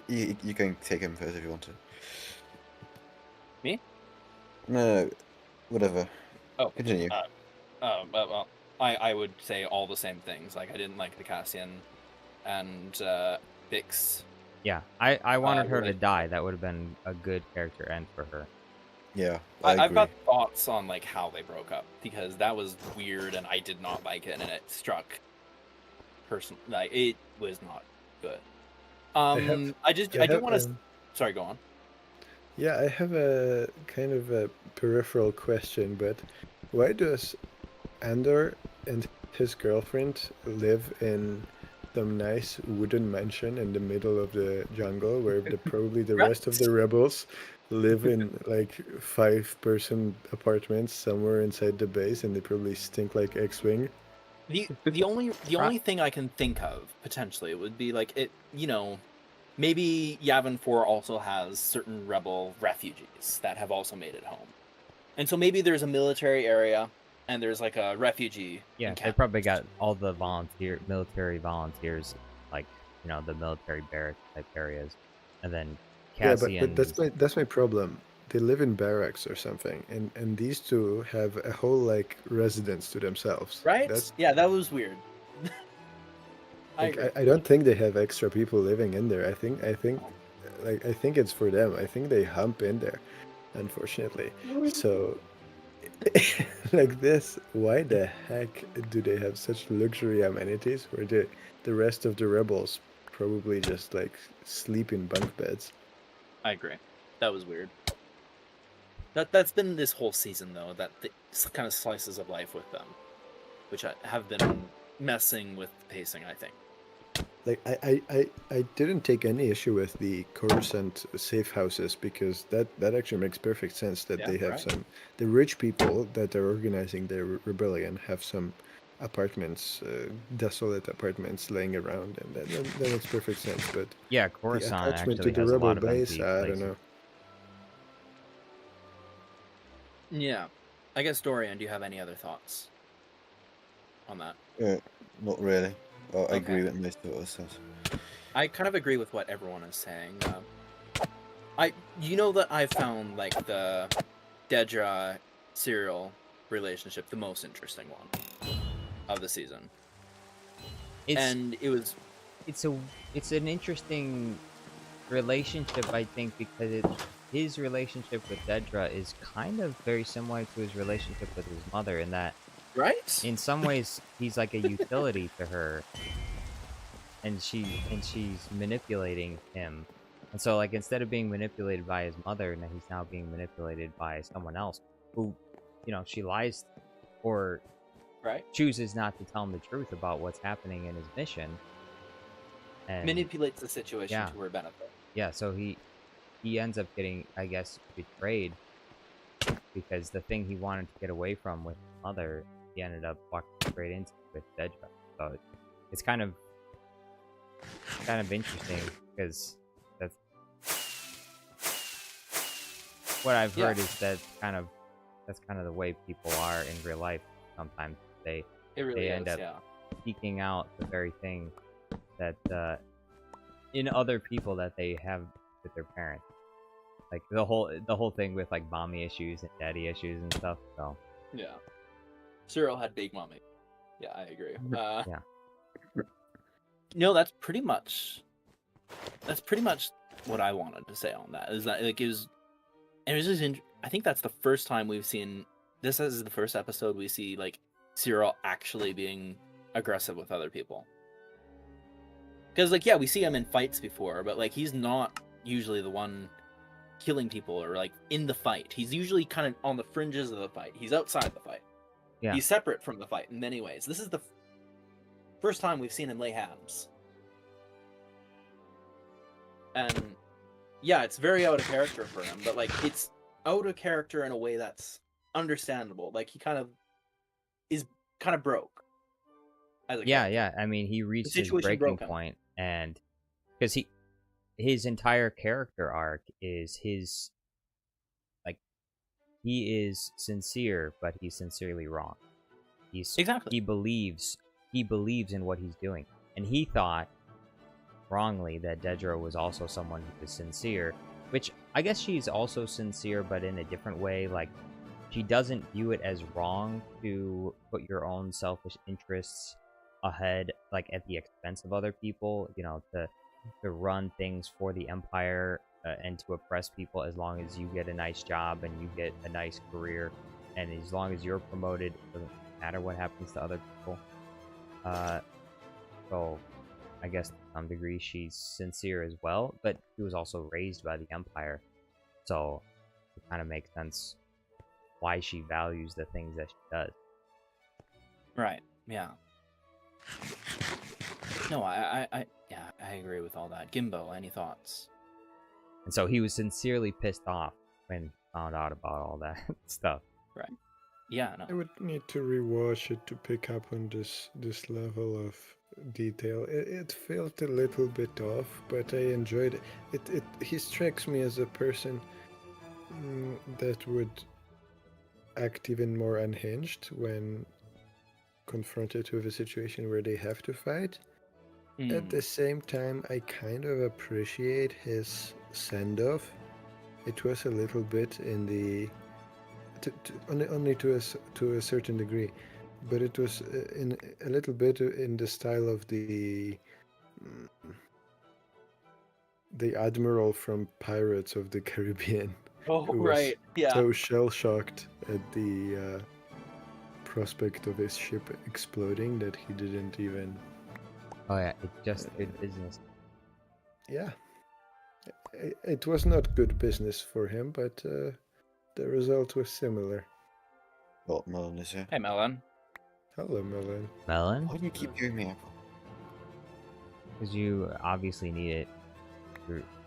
You can take him first if you want to. Me? No, whatever. Oh. Continue. Well, I would say all the same things. Like I didn't like the Cassian and Bix. Yeah, I wanted her to really- die. That would have been a good character end for her. Yeah, I I've agree. got thoughts on like how they broke up because that was weird and I did not like it and it struck like it was not good. I do want to. Sorry, go on. Yeah, I have a kind of a peripheral question, but why does Andor and his girlfriend live in some nice wooden mansion in the middle of the jungle where probably the rest of the rebels live in like 5-person apartments somewhere inside the base and they probably stink like X-Wing? The only thing I can think of potentially would be like it, maybe Yavin 4 also has certain rebel refugees that have also made it home. And so maybe there's a military area and there's like a refugee. Yeah, they encampment. probably got all the military volunteers, like the military barrack type areas, and then Cassian. Yeah, but that's my problem. They live in barracks or something, and these two have a whole like residence to themselves. Right? Yeah, that was weird. I don't think they have extra people living in there. I think it's for them. I think they hump in there, unfortunately. So like this, why the heck do they have such luxury amenities where the rest of the rebels probably just like sleep in bunk beds? I agree. That was weird. That's been this whole season though, that the kind of slices of life with them, which have been messing with the pacing, I think. Like I didn't take any issue with the Coruscant safe houses because that actually makes perfect sense that they have the rich people that are organizing their rebellion have some apartments, desolate apartments laying around, and that makes perfect sense. But yeah, the Coruscant attachment actually to the has a rebel lot of base, empty I don't places. know. Yeah. I guess Dorian, do you have any other thoughts on that? Not really. Well, I Okay. agree with most of what it says. I kind of agree with what everyone is saying. That I found like the Dedra Cyril relationship the most interesting one of the season, and it was It's an interesting relationship, I think, because his relationship with Dedra is kind of very similar to his relationship with his mother in that, right. in some ways, he's like a utility to her, and she's manipulating him, and so like instead of being manipulated by his mother, now he's now being manipulated by someone else who, she lies or Right. chooses not to tell him the truth about what's happening in his mission, and Manipulates the situation Yeah. to her benefit. yeah, so he ends up getting, I guess, betrayed because the thing he wanted to get away from with his mother, he ended up walking straight into with Dedra. So it's kind of kind of interesting because that's what I've heard is that's kind of the way people are in real life. Sometimes they end up seeking out the very thing that in other people that they have with their parents, like the whole thing with like mommy issues and daddy issues and stuff. So yeah, Cyril had big mommy. Yeah, I agree. yeah. No, that's pretty much what I wanted to say on that. Is that like I think that's the first time we've seen this is the first episode we see like Cyril actually being aggressive with other people. Because like we see him in fights before, but like he's not usually the one killing people or like in the fight. He's usually kind of on the fringes of the fight. He's outside the fight. Yeah. He's separate from the fight in many ways. This is the first time we've seen him lay hands. And yeah, it's very out of character for him, but like it's out of character in a way that's understandable. Like he is kind of broke. Yeah. I mean, he reached his breaking point, and because his entire character arc is his, like, he is sincere, but he's sincerely wrong. He believes in what he's doing, and he thought wrongly that Dedra was also someone who was sincere, which I guess she's also sincere, but in a different way. Like, she doesn't view it as wrong to put your own selfish interests ahead, like at the expense of other people, you know, to run things for the Empire and to oppress people, as long as you get a nice job and you get a nice career, and as long as you're promoted, it doesn't matter what happens to other people. So I guess to some degree she's sincere as well, but she was also raised by the Empire, so it kind of makes sense why she values the things that she does. Right. Yeah. No, I agree with all that. Gimbo, any thoughts? And so he was sincerely pissed off when he found out about all that stuff. Right. Yeah, no. I would need to rewatch it to pick up on this level of detail. It felt a little bit off, but I enjoyed it. He strikes me as a person that would act even more unhinged when confronted with a situation where they have to fight. At the same time, I kind of appreciate his send-off. It was a little bit in the only to a certain degree, but it was in a little bit in the style of the admiral from Pirates of the Caribbean. Oh, right. Yeah. So shell-shocked at the prospect of his ship exploding that he didn't even... Oh yeah, it just did business. Yeah. It was not good business for him, but the result was similar. Well, Melon is here. Hey, Melon. Hello, Melon. Melon? Why do you keep giving me apple? Because you obviously need it.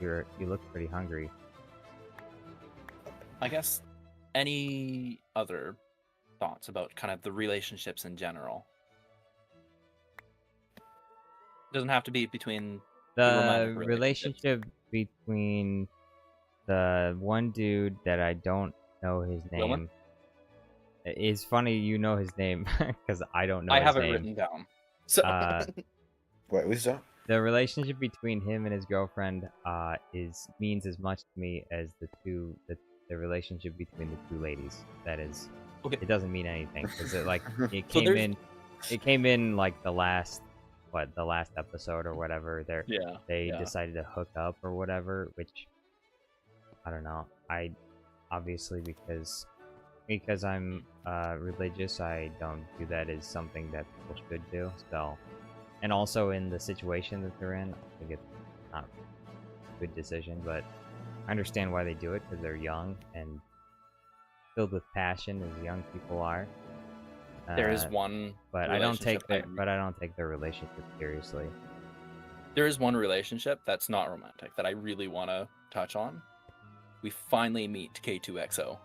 You look pretty hungry. I guess any other thoughts about kind of the relationships in general? Doesn't have to be between the relationship between the one dude that I don't know his name. Gorman? It's funny you know his name because I don't know his name. I have it written down. So What was that? the relationship between him and his girlfriend means as much to me as the relationship between the two ladies. That is, okay. It doesn't mean anything because it came in like the last episode or whatever. They decided to hook up or whatever, which I don't know. I obviously because I'm religious, I don't do that as something that people should do. So, and also in the situation that they're in, I think it's not a good decision, but I understand why they do it because they're young and filled with passion as young people are. There is one, but I don't take their relationship seriously. There is one relationship that's not romantic that I really want to touch on. We finally meet K2XO.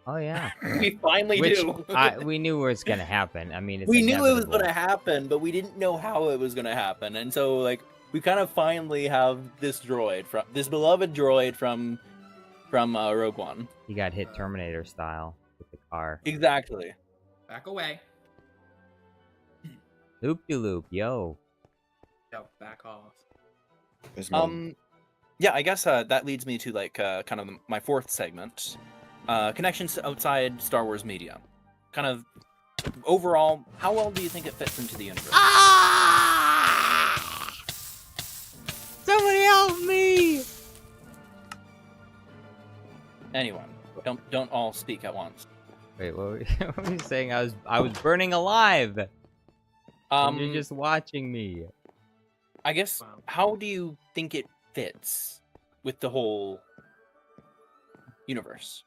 Oh yeah, we finally do. We knew it was gonna happen. I mean, we knew it was gonna happen, but we didn't know how it was gonna happen, and so like we kind of finally have this beloved droid from Rogue One. He got hit Terminator style with the car. Exactly. Back away. Loop-de-loop, yo. Yo, back off. Where's mine? Yeah, I guess that leads me to like kind of my fourth segment, connections to outside Star Wars media. Kind of overall, how well do you think it fits into the universe? Somebody help me! Anyone, don't all speak at once. Wait, what were you saying? I was burning alive. And you're just watching me. I guess, Wow. how do you think it fits with the whole universe?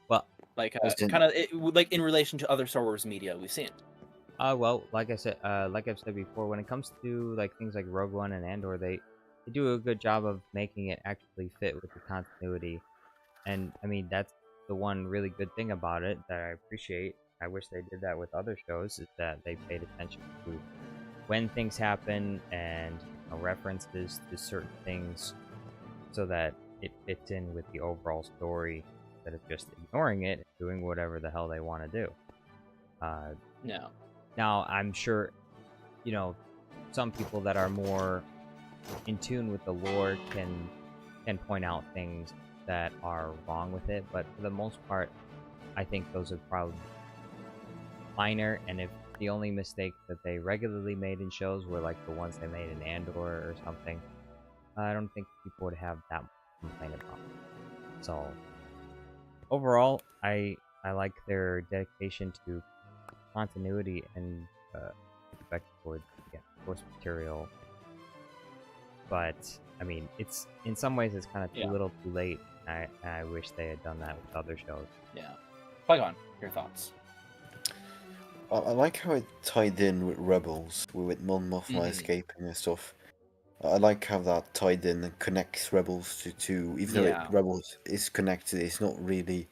Well, Like, As in- kind of like in relation to other Star Wars media we've seen. well, like I've said before, when it comes to like things like Rogue One and Andor, they do a good job of making it actually fit with the continuity. And I mean, that's the one really good thing about it that I appreciate. I wish they did that with other shows, is that they paid attention to when things happen and references to certain things so that it fits in with the overall story, instead of just ignoring it and doing whatever the hell they want to do. No. Now, I'm sure, some people that are more in tune with the lore can point out things that are wrong with it, but for the most part, I think those are probably minor, and if the only mistakes that they regularly made in shows were like the ones they made in Andor or something, I don't think people would have that much to complain about. So, overall, I like their dedication to continuity and respect towards source material. But I mean, it's in some ways it's kind of too little, too late. I wish they had done that with other shows. Yeah. Qui-Gon, your thoughts? I like how it tied in with Rebels, with Mon Mothma escaping and stuff. I like how that tied in and connects Rebels to even though Rebels is connected, it's not really.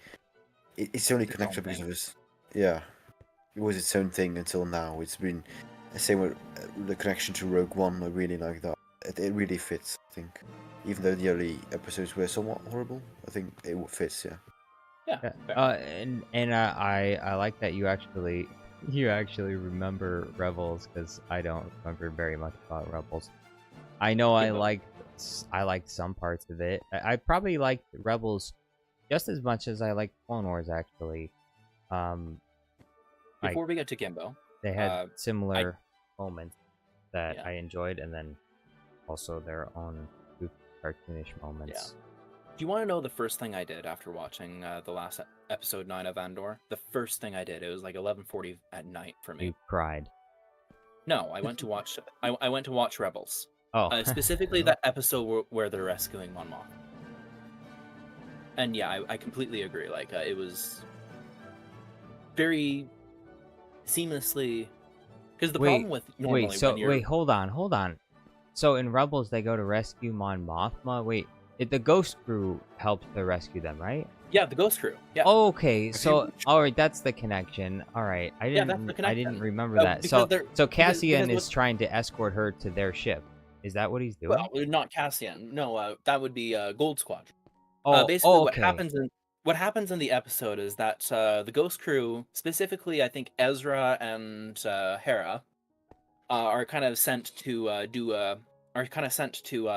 It's only connected because of its. Yeah, it was its own thing until now. It's been the same with the connection to Rogue One. I really like that. It really fits, I think. Even though the early episodes were somewhat horrible, I think it fits. Yeah. Yeah. And I like that you actually remember Rebels, because I don't remember very much about Rebels. I know I liked some parts of it. I probably liked Rebels just as much as I liked Clone Wars, actually. Before we get to Gimbo, they had similar moments that I enjoyed, and then also their own goofy, cartoonish moments. Yeah. Do you want to know the first thing I did after watching the last episode 9 of Andor? The first thing I did, it was like 11:40 at night for me. You cried. No, I went to watch. I went to watch Rebels. Oh, Specifically that episode where they're rescuing Mon Mothma. And yeah, I completely agree. Like it was very seamlessly. Because the problem with normally hold on. So in Rebels, they go to rescue Mon Mothma. Wait, the Ghost Crew helps to rescue them, right? Yeah, the Ghost Crew. Yeah. Okay, so all right, that's the connection. All right, I didn't remember that. So Cassian is trying to escort her to their ship. Is that what he's doing? Well, not Cassian. No, that would be Gold Squadron. Oh, basically, okay. what happens in the episode is that the Ghost Crew, specifically, I think Ezra and Hera, are kind of sent to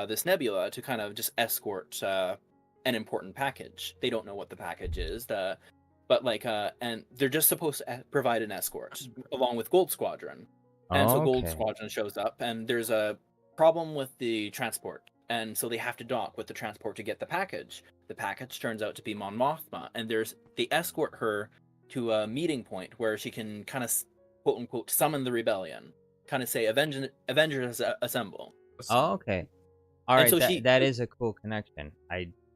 this nebula to kind of just escort an important package. They don't know what the package is, but like and they're just supposed to provide an escort along with Gold Squadron. And so Gold Squadron shows up, and there's a problem with the transport, and so they have to dock with the transport to get the package. The package turns out to be Mon Mothma, and they escort her to a meeting point where she can kind of quote unquote summon the rebellion, kind of say Avengers assemble. Oh, okay. All right, so that is a cool connection.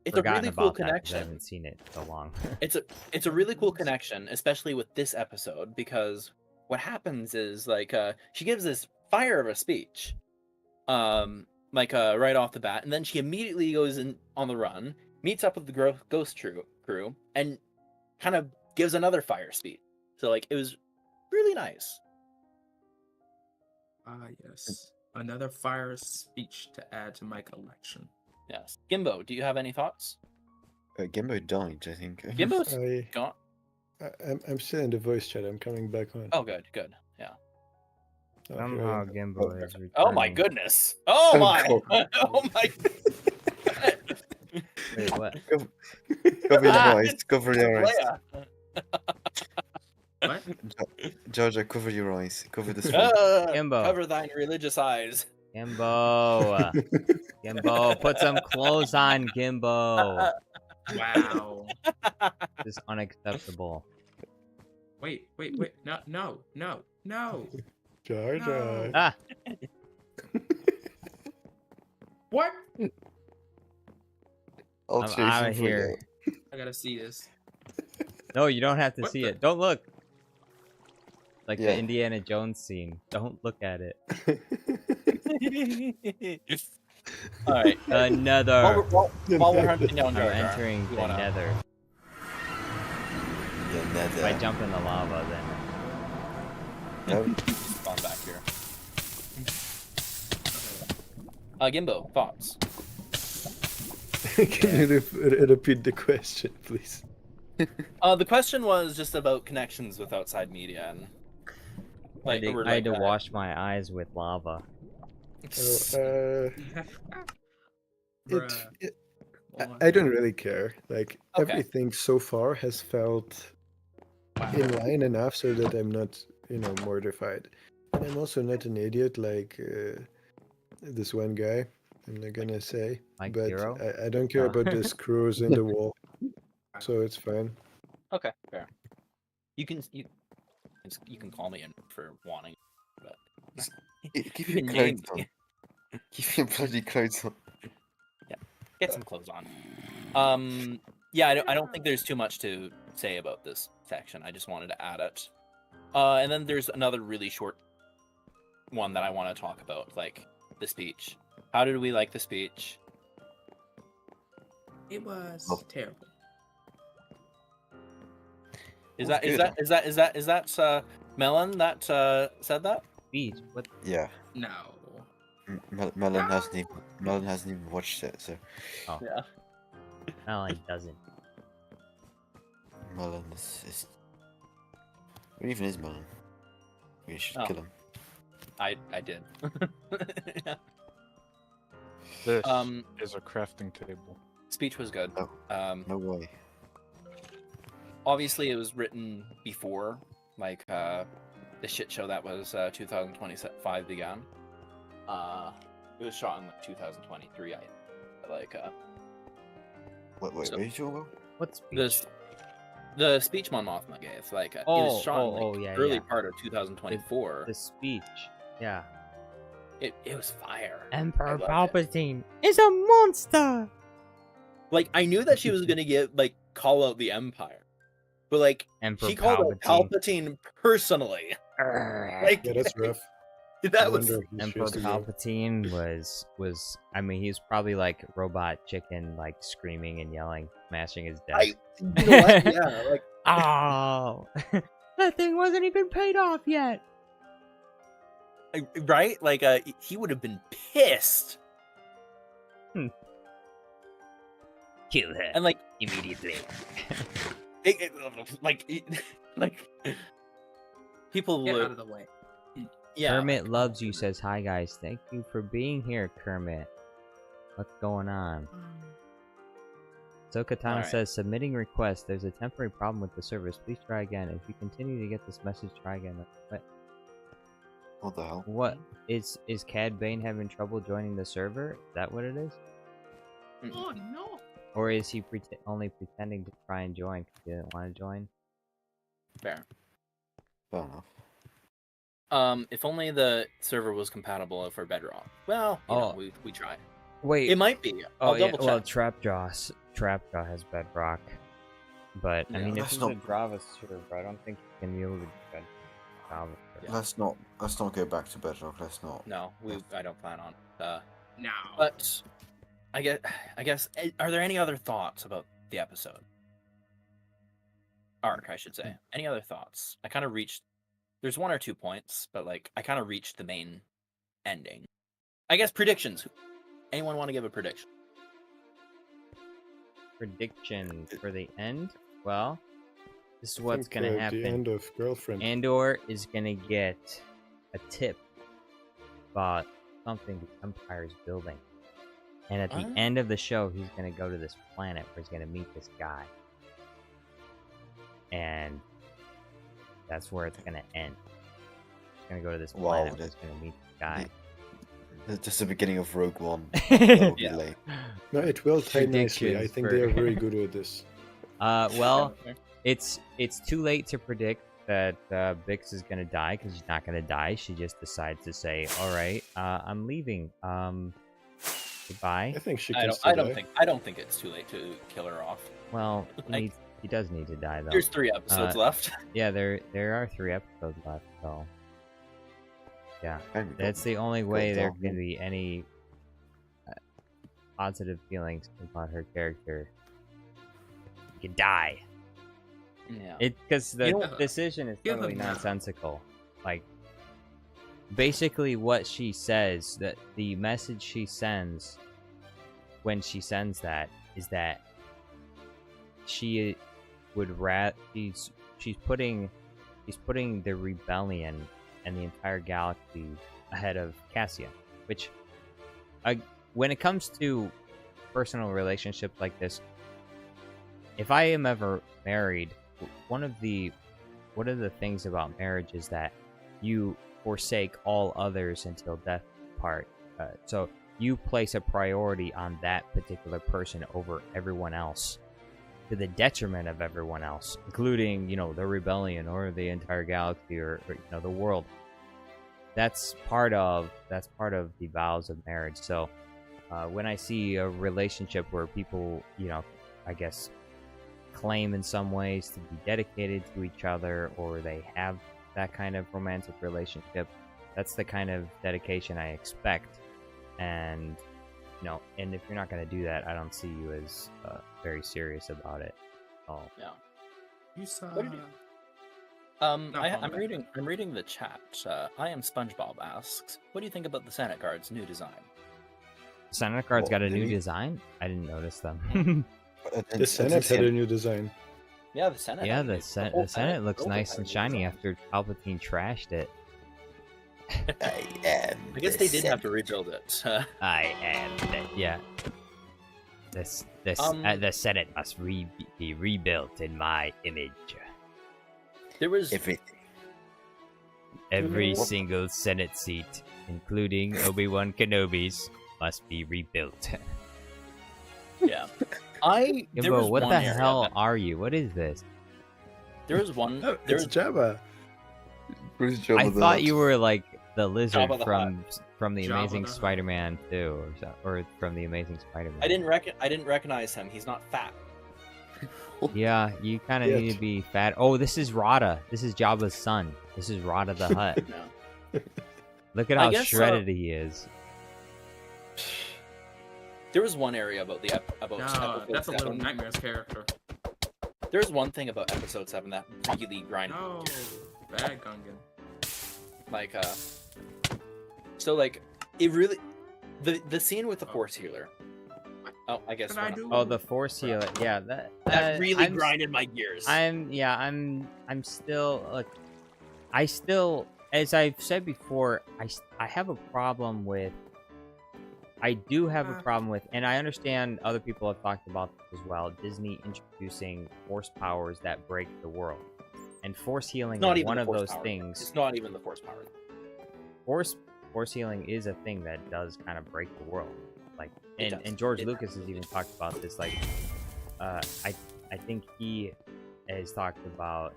It's a really cool that 'cause connection. I haven't seen it so long. It's a really cool connection, especially with this episode, because what happens is like she gives this fire of a speech, right off the bat, and then she immediately goes in on the run, meets up with the Ghost crew, and kind of gives another fire speech. So like it was really nice. Yes. Another fire speech to add to my collection. Yes. Gimbo, do you have any thoughts? Gimbo died, I think. Gimbo's I, gone. I'm still in the voice chat. I'm coming back on. Oh, good. Yeah. Oh, here I Somehow am. Gimbo is returning. Oh my goodness. Oh my. God. Oh my. Wait, what? Cover your Ah! eyes. Cover your eyes. Leia. What? Georgia, cover your eyes. Cover the screen. Gimbo. Cover thine religious eyes. Gimbo. Gimbo, put some clothes on, Gimbo. Wow. This is unacceptable. Wait. No. Jar Jar. Ah, What? I'll I'm chase out him of for you. here. I gotta see this. No, you don't have to What see the- it. Don't look. Like Yeah. the Indiana Jones scene. Don't look at it. All right. Another. While we're hunting down I'm Jar Jar, entering you the wanna- nether. Yeah, If I jump in the lava, then. No. Spawn back here. Gimbo, thoughts? Can you repeat the question, please? The question was just about connections with outside media and I or had to like, wash my eyes with lava. Oh, Bruh. I don't really care. Like Okay. everything so far has felt in line enough so that I'm not, mortified. And I'm also not an idiot like this one guy. I'm not gonna say, Like but Hero? I don't care Oh. about the screws in the wall, so it's fine. Okay, fair. You can call me in for wanting, but Keep you your can clothes name on. me. Keep your bloody clothes on. Get some clothes on. Yeah, I don't think there's too much to say about this section. I just wanted to add it. And then there's another really short one that I want to talk about, like the speech. How did we like the speech? It was Oh. terrible. Is That's that Melon that said that? Beach. What? Yeah. No. Melon hasn't even watched it, so Oh. Yeah. No, it doesn't. Melon is. What even is Melon? We should Oh. kill him. I did. This Um, is a crafting table. Speech was good. Oh. No way. Obviously it was written before, like the shit show that was 2025 began. It was shot in like 2023. Wait, So- what are you talking about? What speech? The speech Mon Mothma gave, like it Oh, was shot in like, oh, yeah, early yeah. part of 2024. The speech. Yeah. It was fire. Emperor I loved it. Palpatine is a monster. Like I knew that she was gonna get like call out the Empire, but like Emperor she called out Palpatine. Palpatine personally. Like Yeah, that's rough. I that was wonder if he Emperor should go. Palpatine was I mean he's probably like robot chicken, like screaming and yelling, smashing his desk. you know what? Yeah, like Oh, that thing wasn't even paid off yet. right? Like he would have been pissed. Kill her And like immediately. like people Get out would of the way. yeah. Kermit loves you. Says hi guys. Thank you for being here, Kermit. What's going on? Sokatana Alright. says submitting request. There's a temporary problem with the service. Please try again. If you continue to get this message, try again. What the hell? What is Cad Bane having trouble joining the server? Is that what it is? Oh no. Or is he only pretending to try and join because he didn't want to join? Fair. Fair enough. If only the server was compatible for Bedrock. Well, you know, Oh. we tried. Wait. It might be. Oh I'll yeah. double Well, check. Trapjaw has Bedrock, but I Yeah, mean, if that's it's not- a Java server, I don't think you can be able to do Java. Yeah. Let's not go back to Bedrock. Let's not. No, I don't plan on. No. But I guess are there any other thoughts about the episode? Arc, I should say. Any other thoughts? I kind of reached. There's one or two points, but like I kind of reached the main ending. I guess predictions. Anyone want to give a prediction? Prediction for the end? Well, this is I what's think, gonna happen. The end of Girlfriend. Andor is gonna get a tip about something the Empire's building. And at the end of the show, he's gonna go to this planet where he's gonna meet this guy. And that's where it's gonna end. He's gonna go to this planet where he's gonna meet this guy. That's just the beginning of Rogue One. That would be late. No, it will tie nicely. I Predictions think for- they are very good with this. Well, it's too late to predict that Bix is gonna die because she's not gonna die. She just decides to say, "All right, I'm leaving. Goodbye." I think she I can don't. still I don't die. think. I don't think it's too late to kill her off. Well, Like- he does need to die though. There's 3 episodes left. Yeah, there are 3 episodes left, so yeah, There we go. that's the only way there down. can be any positive feelings about her character. You can die. Yeah. Because the You know, decision is give totally them now. nonsensical. Like, basically, what she says, that the message she sends when she sends that is that she would she's putting the rebellion and the entire galaxy ahead of Cassian, which, when it comes to personal relationships like this, if I am ever married, one of the things about marriage is that you forsake all others until death part. So you place a priority on that particular person over everyone else, to the detriment of everyone else, including, the rebellion or the entire galaxy or the world. That's part of the vows of marriage. So when I see a relationship where people, I guess, claim in some ways to be dedicated to each other, or they have that kind of romantic relationship, that's the kind of dedication I expect. And and if you're not going to do that, I don't see you as very serious about it. Oh, Yeah. You saw. What did you- No, I'm comment. reading. I'm reading the chat. I am SpongeBob asks, "What do you think about the Senate Guard's new design?" Senate Guard's What, got a did new he? design. I didn't notice them. The Senate had a new design. Yeah, the Senate. Yeah, had a the new- whole Senate looks building nice had a and new shiny design. after Palpatine trashed it. I guess they did have to rebuild it. I am. Yeah. The Senate must be rebuilt in my image. There was Every What? single Senate seat, including Obi-Wan Kenobi's, must be rebuilt. yeah. There Gimbo, was what one the area hell that- are you? What is this? There was one. Oh, There it's was, Jabba. Who's Jabba I the thought Hutt? you were like the lizard Jabba the from the Jabba Amazing the Hutt. Spider-Man 2, or from the Amazing Spider-Man. I didn't recognize him. He's not fat. Yeah, you kind of Yeah. need to be fat. Oh, this is Rada. This is Jabba's son. This is Rada the Hutt. No. Look at I how guess, shredded he is. There was one area about the about No, episode that's a Little 7. Nightmares character. There's one thing about episode 7 that really grinded. No, bad Gungan. Like so like it really the scene with the Force healer. Oh, I guess What did I we're do? not- Oh, the Force healer. Yeah, that really I'm, grinded my gears. I'm still I still, as I've said before, I have a problem with. I do have a problem with, and I understand other people have talked about this as well. Disney introducing force powers that break the world, and force healing Not is even one the of force those power. things. It's not even the Force power. Force healing is a thing that does kind of break the world. Like, It and does. George It Lucas has even talked about this. Like, I think he has talked about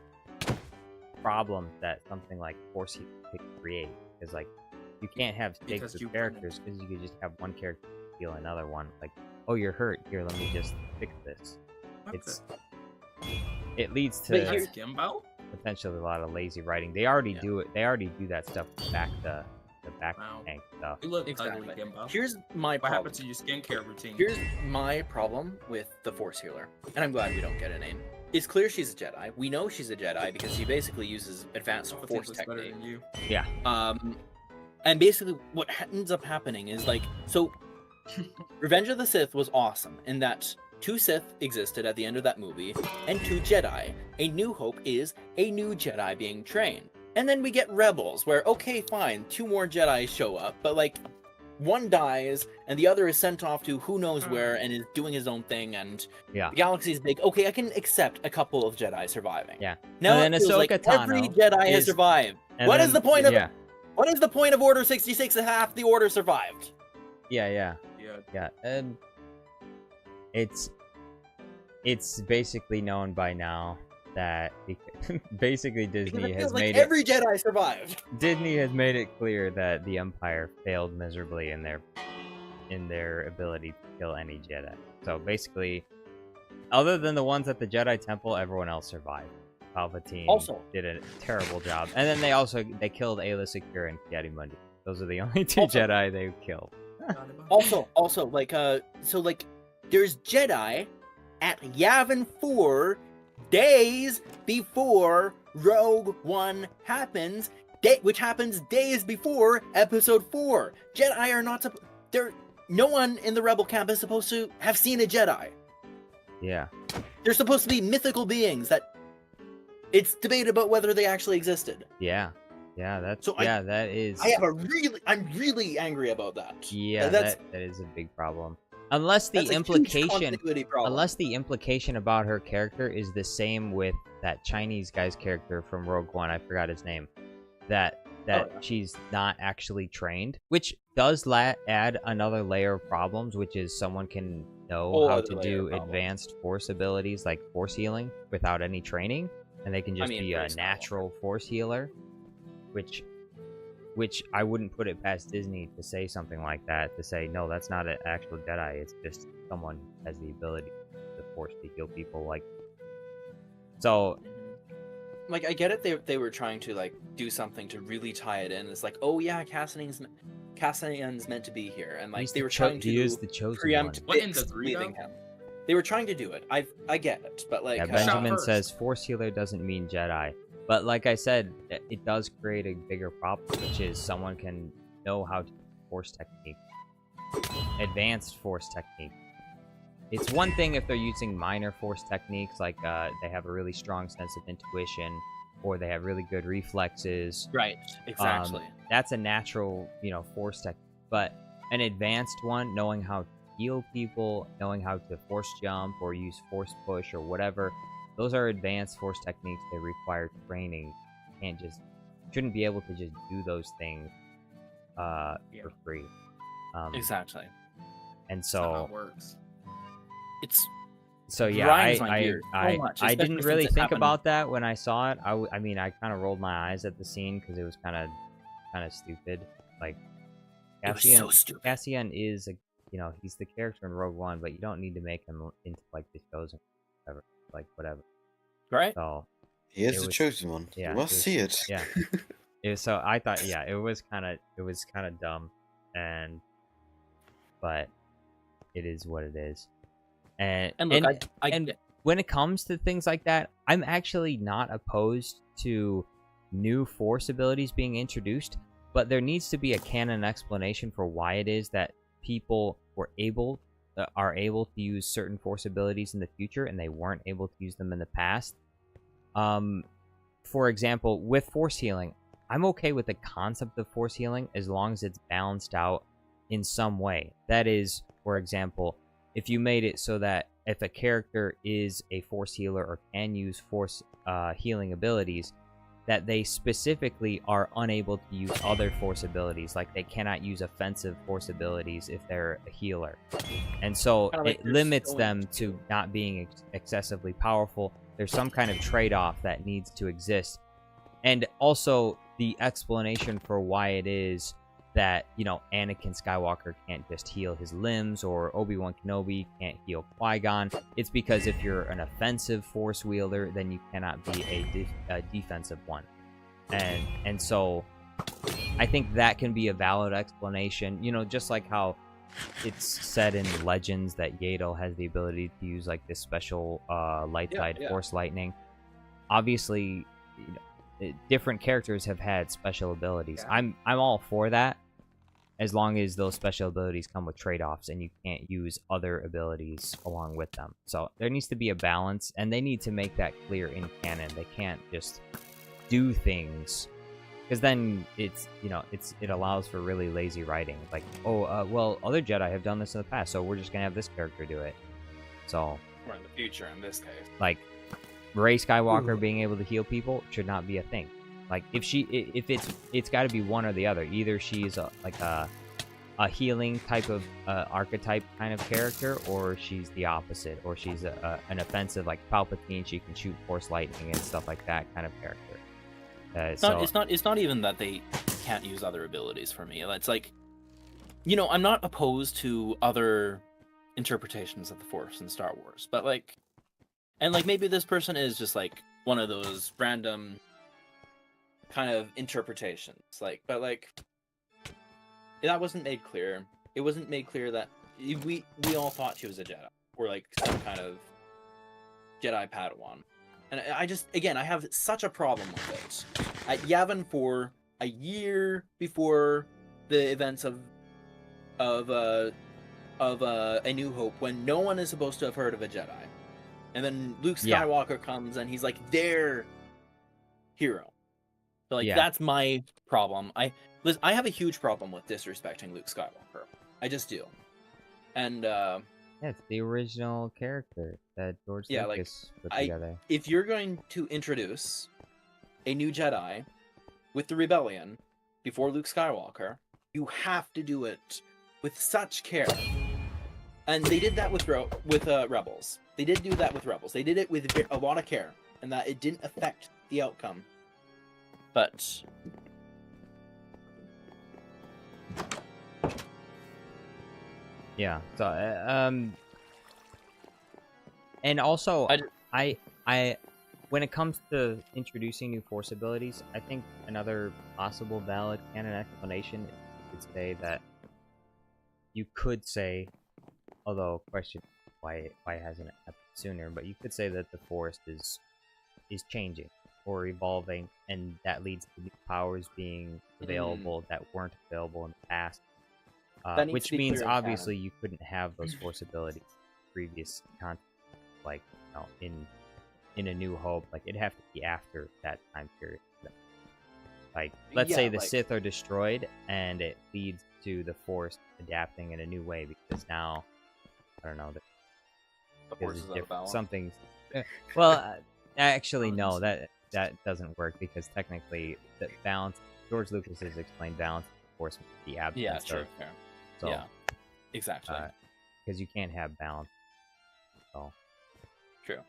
problems that something like force healing could create, because like you can't have stakes Because with you characters, because you could just have one character heal another one. Like, oh, you're hurt. Here, let me just fix this. It leads to But here- That's Gimbo? potentially a lot of lazy writing. They already Yeah. do it. They already do that stuff with the back Wow. tank stuff. You look Exactly. ugly, Gimbo. Here's my What problem. happened to your skincare routine? Here's my problem with the Force healer, and I'm glad we don't get a name. It's clear she's a Jedi. We know she's a Jedi because she basically uses advanced Palpatine Force looks better technique. than you. Yeah. And basically, what ends up happening is like, so Revenge of the Sith was awesome in that 2 Sith existed at the end of that movie, and 2 Jedi. A New Hope is a new Jedi being trained. And then we get Rebels, where, okay, fine, 2 more Jedi show up, but like, one dies, and the other is sent off to who knows where, and is doing his own thing, and Yeah. the galaxy is big. Okay, I can accept a couple of Jedi surviving. Yeah. Now And then it feels like Ahsoka every Tano Jedi has is- survived. And What is then- the point of yeah. What is the point of Order 66 if half the Order survived? Yeah. Yeah. And it's basically known by now that basically Because Disney it has feels like made every Jedi survived. Disney has made it clear that the Empire failed miserably in their ability to kill any Jedi. So basically, other than the ones at the Jedi Temple, everyone else survived. Palpatine Also- did a terrible job, and then they killed Aayla Secure and Ki-Adi-Mundi. Those are the only 2 Also- Jedi they killed. Also, like, so, like, there's Jedi at Yavin 4 days before Rogue One happens, which happens days before Episode 4. Jedi are not no one in the Rebel camp is supposed to have seen a Jedi. Yeah. They're supposed to be mythical beings that it's debated about whether they actually existed. Yeah. That's So that is. I'm really angry about that. Yeah, that's that is a big problem. Unless the that's a huge implication, continuity problem. unless the implication about her character is the same with that Chinese guy's character from Rogue One, I forgot his name, that she's not actually trained, which does add another layer of problems, which is someone can know how to do advanced force abilities like force healing without any training, and they can just be a natural force healer, which I wouldn't put it past Disney to say something like that, to say, no, that's not an actual Jedi, it's just someone who has the ability to force to heal people, like. So, like, I get it, they were trying to, like, do something to really tie it in. It's like, oh yeah, Cassian's meant to be here, and like, they were trying to use the chosen preempt What in Bix the leaving him. They were trying to do it. I get it, but like, yeah, Benjamin first. says force healer doesn't mean Jedi. But like I said, it does create a bigger problem, which is someone can know how to force technique. Advanced force technique. It's one thing if they're using minor force techniques, like they have a really strong sense of intuition, or they have really good reflexes. right, exactly. That's a natural, force technique. But an advanced one, knowing how to heal people, knowing how to force jump or use force push or whatever, those are advanced force techniques. They require training. You shouldn't be able to just do those things for free. Exactly. And That's not how so, it works. It's so yeah, grinds my gears so I much, didn't especially really since it think happened. about that when I saw it. I mean, I kind of rolled my eyes at the scene because it was kind of stupid. Like, it was so stupid. Cassian is he's the character in Rogue One, but you don't need to make him into like the chosen, whatever. Right? So He is It the was- chosen one. yeah, You must it was- see it. yeah. So I thought, it was kind of dumb, but it is what it is. And look, and when it comes to things like that, I'm actually not opposed to new force abilities being introduced, but there needs to be a canon explanation for why it is that people are able to use certain force abilities in the future and they weren't able to use them in the past. For example, with force healing, I'm okay with the concept of force healing as long as it's balanced out in some way. That is, for example, if you made it so that if a character is a force healer or can use force healing abilities, that they specifically are unable to use other force abilities, like they cannot use offensive force abilities if they're a healer. And so Kinda like it your limits stone them to not being excessively powerful. There's some kind of trade-off that needs to exist. And also the explanation for why it is that, Anakin Skywalker can't just heal his limbs, or Obi-Wan Kenobi can't heal Qui-Gon. It's because if you're an offensive force wielder, then you cannot be a defensive one. And so I think that can be a valid explanation, just like how it's said in Legends that Yaddle has the ability to use like this special light side force lightning. Obviously, different characters have had special abilities. I'm all for that, as long as those special abilities come with trade-offs and you can't use other abilities along with them. So there needs to be a balance, and they need to make that clear in canon. They can't just do things, because then it allows for really lazy writing. Like, well, other Jedi have done this in the past, so we're just gonna have this character do it. So, Or in the future, in this case. like, Rey Skywalker being able to heal people should not be a thing. Like, if it's got to be one or the other. Either she's a healing type of archetype kind of character, or she's the opposite, or she's an offensive like Palpatine. She can shoot Force lightning and stuff like that kind of character. It's not even that they can't use other abilities for me. It's like, I'm not opposed to other interpretations of the Force in Star Wars, but maybe this person is just like one of those random kind of interpretations, but that wasn't made clear. It wasn't made clear that we all thought she was a Jedi, or like some kind of Jedi Padawan. And I have such a problem with it. At Yavin 4, a year before the events of A New Hope, when no one is supposed to have heard of a Jedi, and then Luke Skywalker comes and he's like their hero. So that's my problem. I have a huge problem with disrespecting Luke Skywalker. I just do. And it's the original character that George Lucas put together. If you're going to introduce a new Jedi with the Rebellion before Luke Skywalker, you have to do it with such care. And they did that with Rebels. They did do that with Rebels. They did it with a lot of care, and that it didn't affect the outcome. But yeah, so and also I when it comes to introducing new Force abilities, I think another possible valid canon explanation is to say that you could say, although question why hasn't it happened sooner, but you could say that the Force is changing or evolving, and that leads to new powers being available that weren't available in the past. Which means obviously you couldn't have those Force abilities in previous content, like in A New Hope. Like, it'd have to be after that time period. Like, let's say the Sith are destroyed, and it leads to the Force adapting in a new way, because now, I don't know, the Force is out of balance. Something's well, actually no, that doesn't work, because technically the balance, George Lucas has explained balance of the Force with the absence. Yeah, true. Fair. So, yeah, exactly. Because you can't have balance. So true.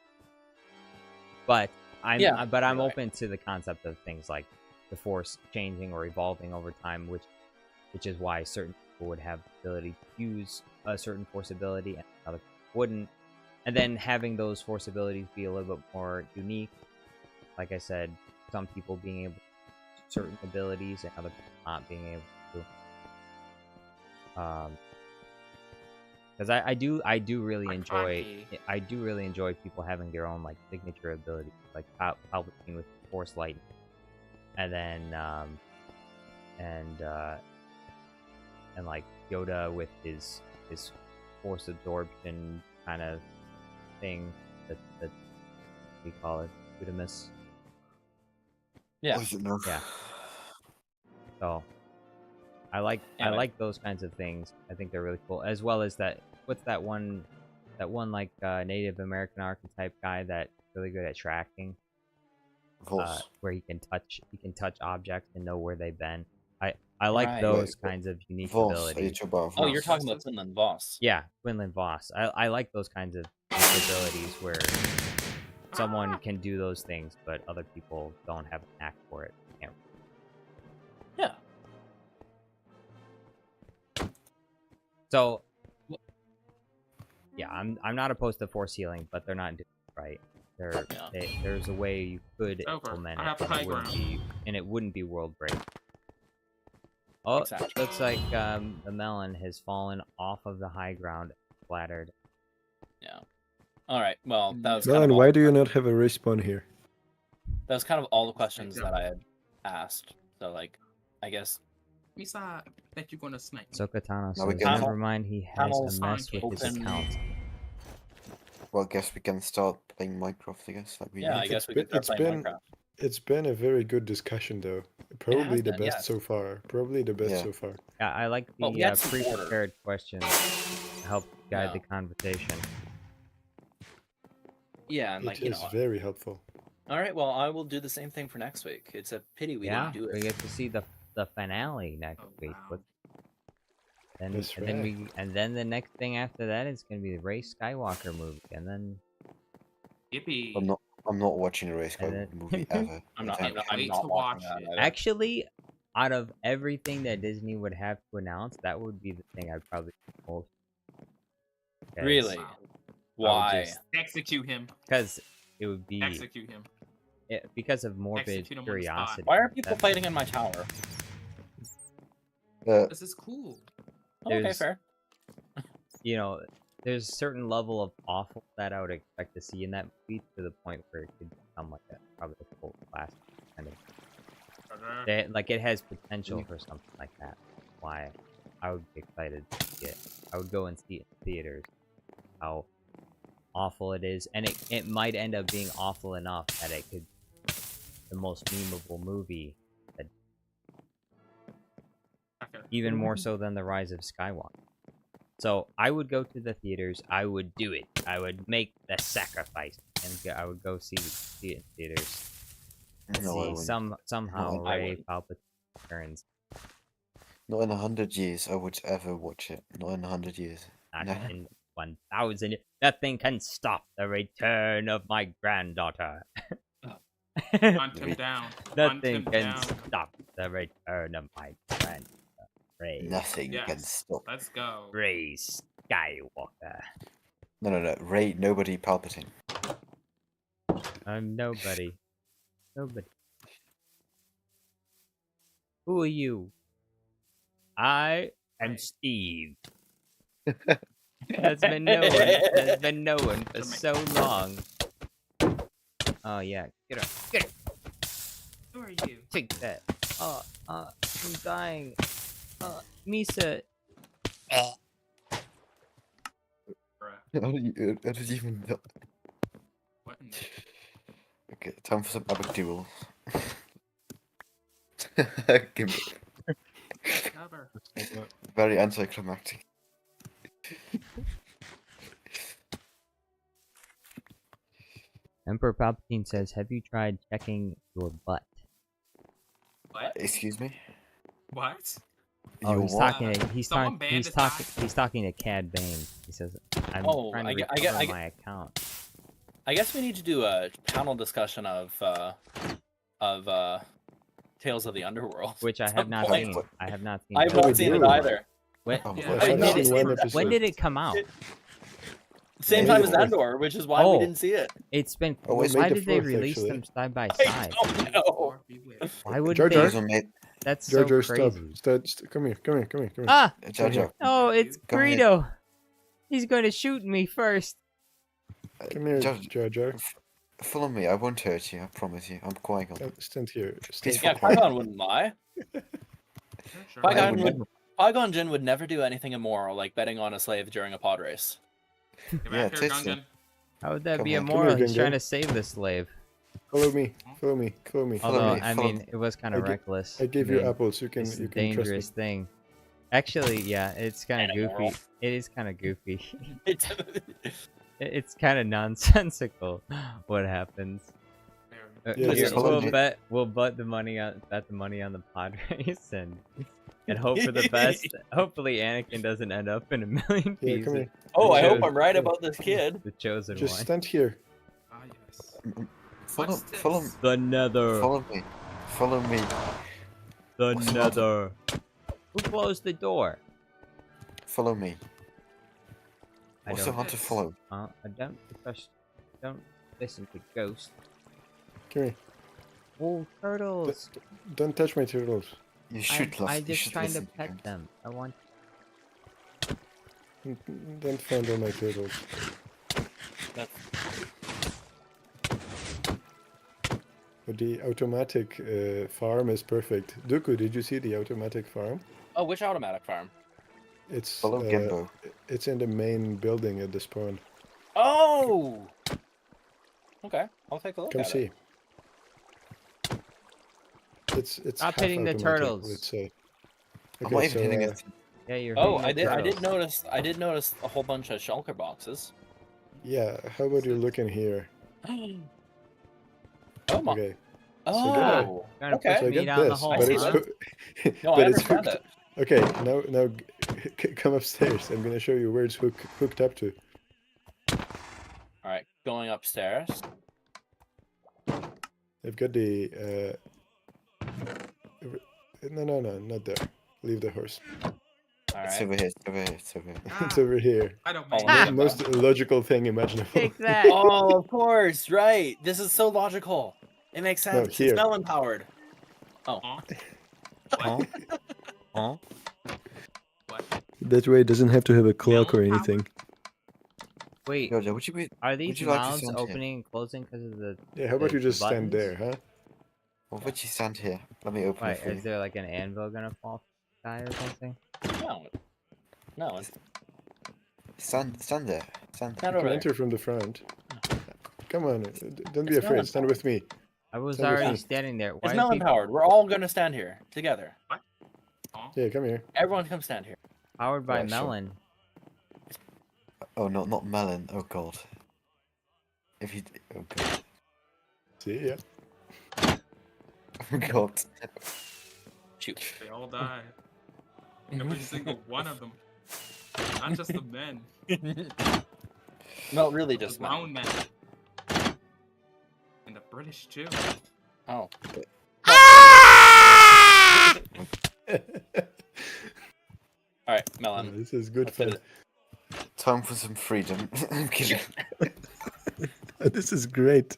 But I'm open to the concept of things like the Force changing or evolving over time, which is why certain people would have the ability to use a certain Force ability and other people wouldn't. And then having those Force abilities be a little bit more unique. Like I said, some people being able to do certain abilities and other people not being able to. Because I do really enjoy people having their own like signature abilities, like Palpatine with Force Lightning, and then and like Yoda with his Force absorption kind of thing that we call it, Udamus. Yeah. Yeah. So I like those kinds of things. I think they're really cool, as well as that. What's that one like Native American archetype guy that's really good at tracking, where he can touch objects and know where they've been. I like those kinds of unique abilities. Oh, you're talking about Quinlan Voss. Yeah, Quinlan Voss. I like those kinds of abilities where someone can do those things, but other people don't have an knack for it. Yeah. So, yeah, I'm not opposed to Force healing, but they're not doing it right. There's a way you could implement it, and it wouldn't be world breaking. Oh, exactly. Looks like the melon has fallen off of the high ground, splattered. Yeah. All right. Well, that was. Melon, why do you not have a respawn here? that was kind of all the questions that I had asked. So like, I guess Misa, that you're gonna snipe. Sokatano Now we says, can- never mind, he has Panels a mess with his open. account. Well, I guess we can start playing Minecraft. I guess like we. yeah, I It's guess we been- could start it's playing been- Minecraft. It's been a very good discussion, though. Probably has the been, best yes. so far. Probably the best Yeah. so far. Yeah, I like the Well, we had some order. pre-prepared questions to help guide Yeah. the conversation. Yeah, and like It is you know. very helpful. All right, well, I will do the same thing for next week. It's a pity we Yeah, didn't do we it. get to see the finale next Oh, week. wow. Then That's and then right. then the next thing after that is gonna be the Rey Skywalker movie, and then Yippee. I'm not watching a race car And then- movie ever. I'm not. Thank I'm Wait not to watching watch that. it. either. actually, out of everything that Disney would have to announce, that would be the thing I'd probably most. Really? Wow. Why? just- Execute him. Because it would be Execute him. because of morbid Execute him on the spot. curiosity. Why are people That- fighting in my tower? This is cool. Okay, There's- fair. You know, there's a certain level of awful that I would expect to see in that movie, to the point where it could become like a probably a cult classic kind of. Like it has potential for something like that. Why I would be excited to see it. I would go and see it in theaters. How awful it is, and it might end up being awful enough that it could be the most memeable movie, that Okay. even more so than The Rise of Skywalker. So I would go to the theaters. I would do it. I would make the sacrifice, and I would go see it in theaters. No, I See wouldn't. somehow No, I Rey wouldn't. Palpatine returns. Not in 100 years I would ever watch it. Not in 100 years. Not No. in 1,000. Nothing can stop the return of my granddaughter. Hunt him down. Hunt Nothing him can down. stop the return of my granddaughter. Rey. Nothing can Yes. stop. Let's go. Rey Skywalker. No. Ray, nobody Palpatine. I'm nobody. Nobody. Who are you? I am Right. Steve. That's been known. That's been known for so long. Oh yeah, get up. Get up. Who are you? Take that. I'm dying. Misa. Bruh. How did you even know? What in Okay, time for some epic duels. Give me cover? very anticlimactic. Emperor Palpatine says, "Have you tried checking your butt?" What? Excuse me? What? Oh, Your he's what? talking. Someone banned his eye. He's talking to Cad Bane. He says, "I'm Oh, trying to I get- recover my account." I guess we need to do a panel discussion of Tales of the Underworld. Which I at have some not point. seen. I have not seen. I have that. not seen it do. either. When, Oh, Yeah, I've I only know. seen one when episode. did it come out? Same Yeah, time it as was- Andor, which is why Oh. we didn't see it. It's been. Oh, wait, why May the did they 4th, release actually. them side by I side? don't know. Or beware. Why would Jar they? Jar. These are made. That's Jar so Jar, stop. crazy. Come here. Ah! Jar Jar, Oh, it's Come here. Greedo. He's going to shoot me first. Come here, Jar- Jar Jar. follow me. I won't hurt you. I promise you. I'm Qui-Gon. Stand here. Please Stand Yeah, Qui-Gon wouldn't lie. Sure. Qui-Gon would would, never- Qui-Gon Jinn would never do anything immoral, like betting on a slave during a pod race. Get Yeah, back here, taste Gungan. How would that Come be here. Come immoral? here, He's trying Gungan. to save the slave. Follow me. Follow Although, me, I follow mean, me. it was kind I of gi- reckless. I gave I you mean, apples. You can it's a trust me. dangerous thing. Actually, yeah, it's kind of Kinda goofy. moral. It is kind of goofy. It's, It's kind of nonsensical what happens. There. Yeah, just follow me. We'll bet the money on the pod race and hope for the best. Hopefully, Anakin doesn't end up in a million Yeah, pieces. come here. oh, I hope Chose- I'm right about this kid. The chosen Just one. stand here. Ah, yes. Follow What's The Nether. follow me. Follow me. The What's the matter? Nether. Who closed the door? Follow me. I What's so don't. hard to follow? I don't listen to ghosts. Come here. Oh, turtles! Don't touch my turtles. You should love. I you just should trying to listen pet him. them. I want. Don't fondle my turtles. That's- But the automatic farm is perfect. Dooku, did you see the automatic farm? Oh, which automatic farm? It's Follow Gimbo. it's in the main building at the spawn. Oh! Okay, I'll take a look Come at see. it. It's Stop half hitting the automatic, turtles. let's say. I'm not even so, hitting it. Yeah, you're Oh, hitting the I did turtles. notice a whole bunch of shulker boxes. Yeah, how about you look in here? Oh my. Okay. Oh, Trying to okay. push So me get down the this, hole, but it's huh? No, I but it's understand hooked. it. Okay, now come upstairs. I'm gonna show you where it's hooked up to. All right, going upstairs. I've got the no, not there. Leave the horse. All It's right. over here. It's over here. It's over here. It's over here. I don't Oh, make yeah. it. Most illogical thing imaginable. Take that. Oh, of course, right. This is so logical. It makes No, sense. here. It's melon powered. Oh, Huh? Huh? What? That way it doesn't have to have a clock or Melon power? anything. Wait, Georgia, would you be? are these you like to mouths stand here? opening and closing because of the? Yeah, how about the you just stand buttons? there, huh? Or would you stand here? Let me open Wait, it for is you. there like an anvil gonna fall die or something? no. No, it's Stand there. Stand there. not You over can there. enter from the front. Come on, don't be It's afraid. melon Stand with me. I was Stand with already me. standing there. Why It's are melon people powered. We're all gonna stand here together. Oh, Yeah, come here. Everyone come stand here. powered by Yeah, sure. melon? Oh no, not melon. Oh god. If you. Oh god. See, yeah. Oh god. Shoot. They all died. Every single one of them. Not just the men. No, really The just men. brown men. And the British too. Oh. All right, melon. This is good Let's do fun. it. Time for some freedom. I'm kidding. This is great.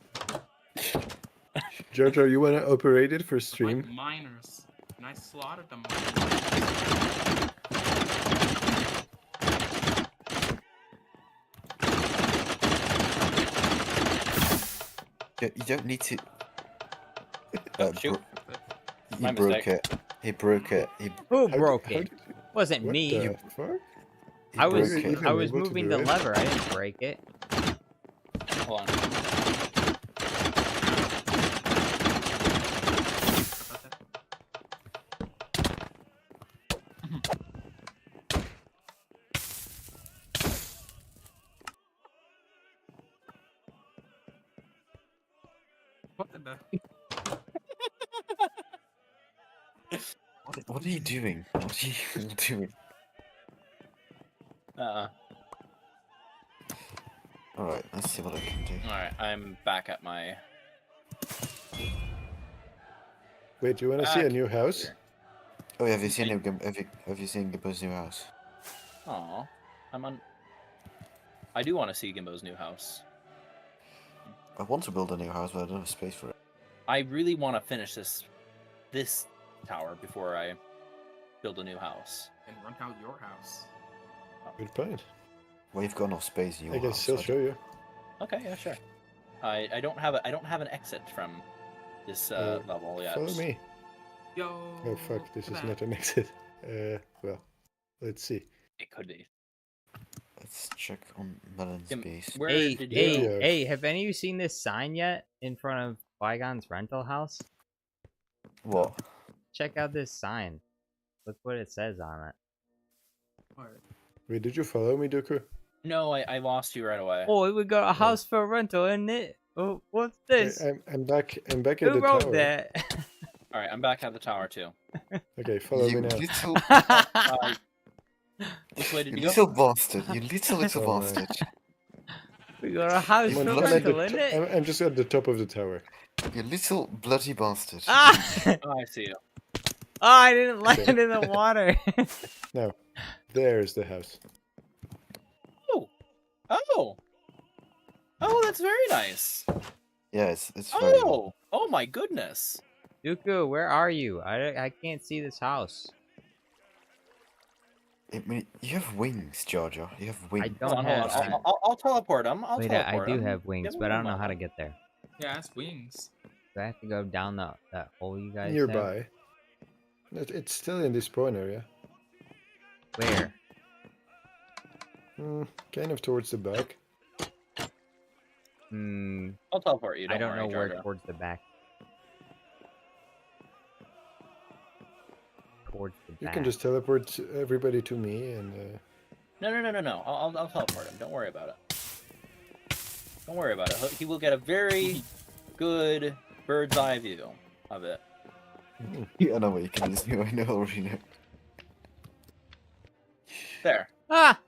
Jojo, you wanna operate it for stream? Like miners. And I slaughtered them. You don't need to. Oh, shoot. He My broke mistake. it. He broke it. Who How broke how it? did you- Wasn't what me. the fuck? He I was broke it. even I was able to moving do the it? lever. I didn't break it. Hold on. What the? What are you doing? What are you doing? Uh. Alright, let's see what I can do. All right, I'm back at my. Wait, you wanna see a Back new house? here. Oh, have you seen have you seen Gibbo's new house? Aw, I'm on. I do want to see Gimbo's new house. I want to build a new house, but I don't have space for it. I really want to finish this tower before I build a new house. And run out your house. Good point. Well, you've got enough space in your I can house. still show you. Okay, yeah, sure. I don't have an exit from this level yet. Follow me. Yo. Oh fuck, this is back. not an exit. Well, let's see. It could be. Let's check on Melon's Kim, base. Where Hey, did hey, you? go? hey! Have any of you seen this sign yet in front of Bygone's rental house? What? Check out this sign. Look what it says on it. What? Wait, did you follow me, Dooku? No, I lost you right away. Oh, we got a house for rental, isn't it? Oh, what's this? I'm back. I'm back at Who the wrote tower. that? All right, I'm back at the tower too. Okay, follow You me now. little, Which way did you you little go? bastard! You little Oh, man. bastard! We got a house I'm, for I'm, at rental, the isn't t- it? I'm just at the top of the tower. You little bloody bastard! Ah! Oh, I see you. Oh, I didn't land in the water. Now, there's the house. Oh, oh, that's very nice. Yeah, it's very. Oh my goodness. Dooku, where are you? I can't see this house. I mean, you have wings, Jar Jar. You have wings. I Hold don't on, have. I'll teleport him. I'll Wait, teleport I do him. have wings, Give but me I a don't know how to moment. get there. Yeah, it's wings. Do I have to go down that hole you guys have? Nearby. It's still in this spawn area. Where? Kind of towards the back. I'll teleport you. I don't worry, know where Jar Jar. towards the back. Towards the You back. can just teleport everybody to me and... No. I'll teleport him. Don't worry about it. Don't worry about it. He will get a very good bird's eye view of it. I know what you can do. I know already know. There. Ah!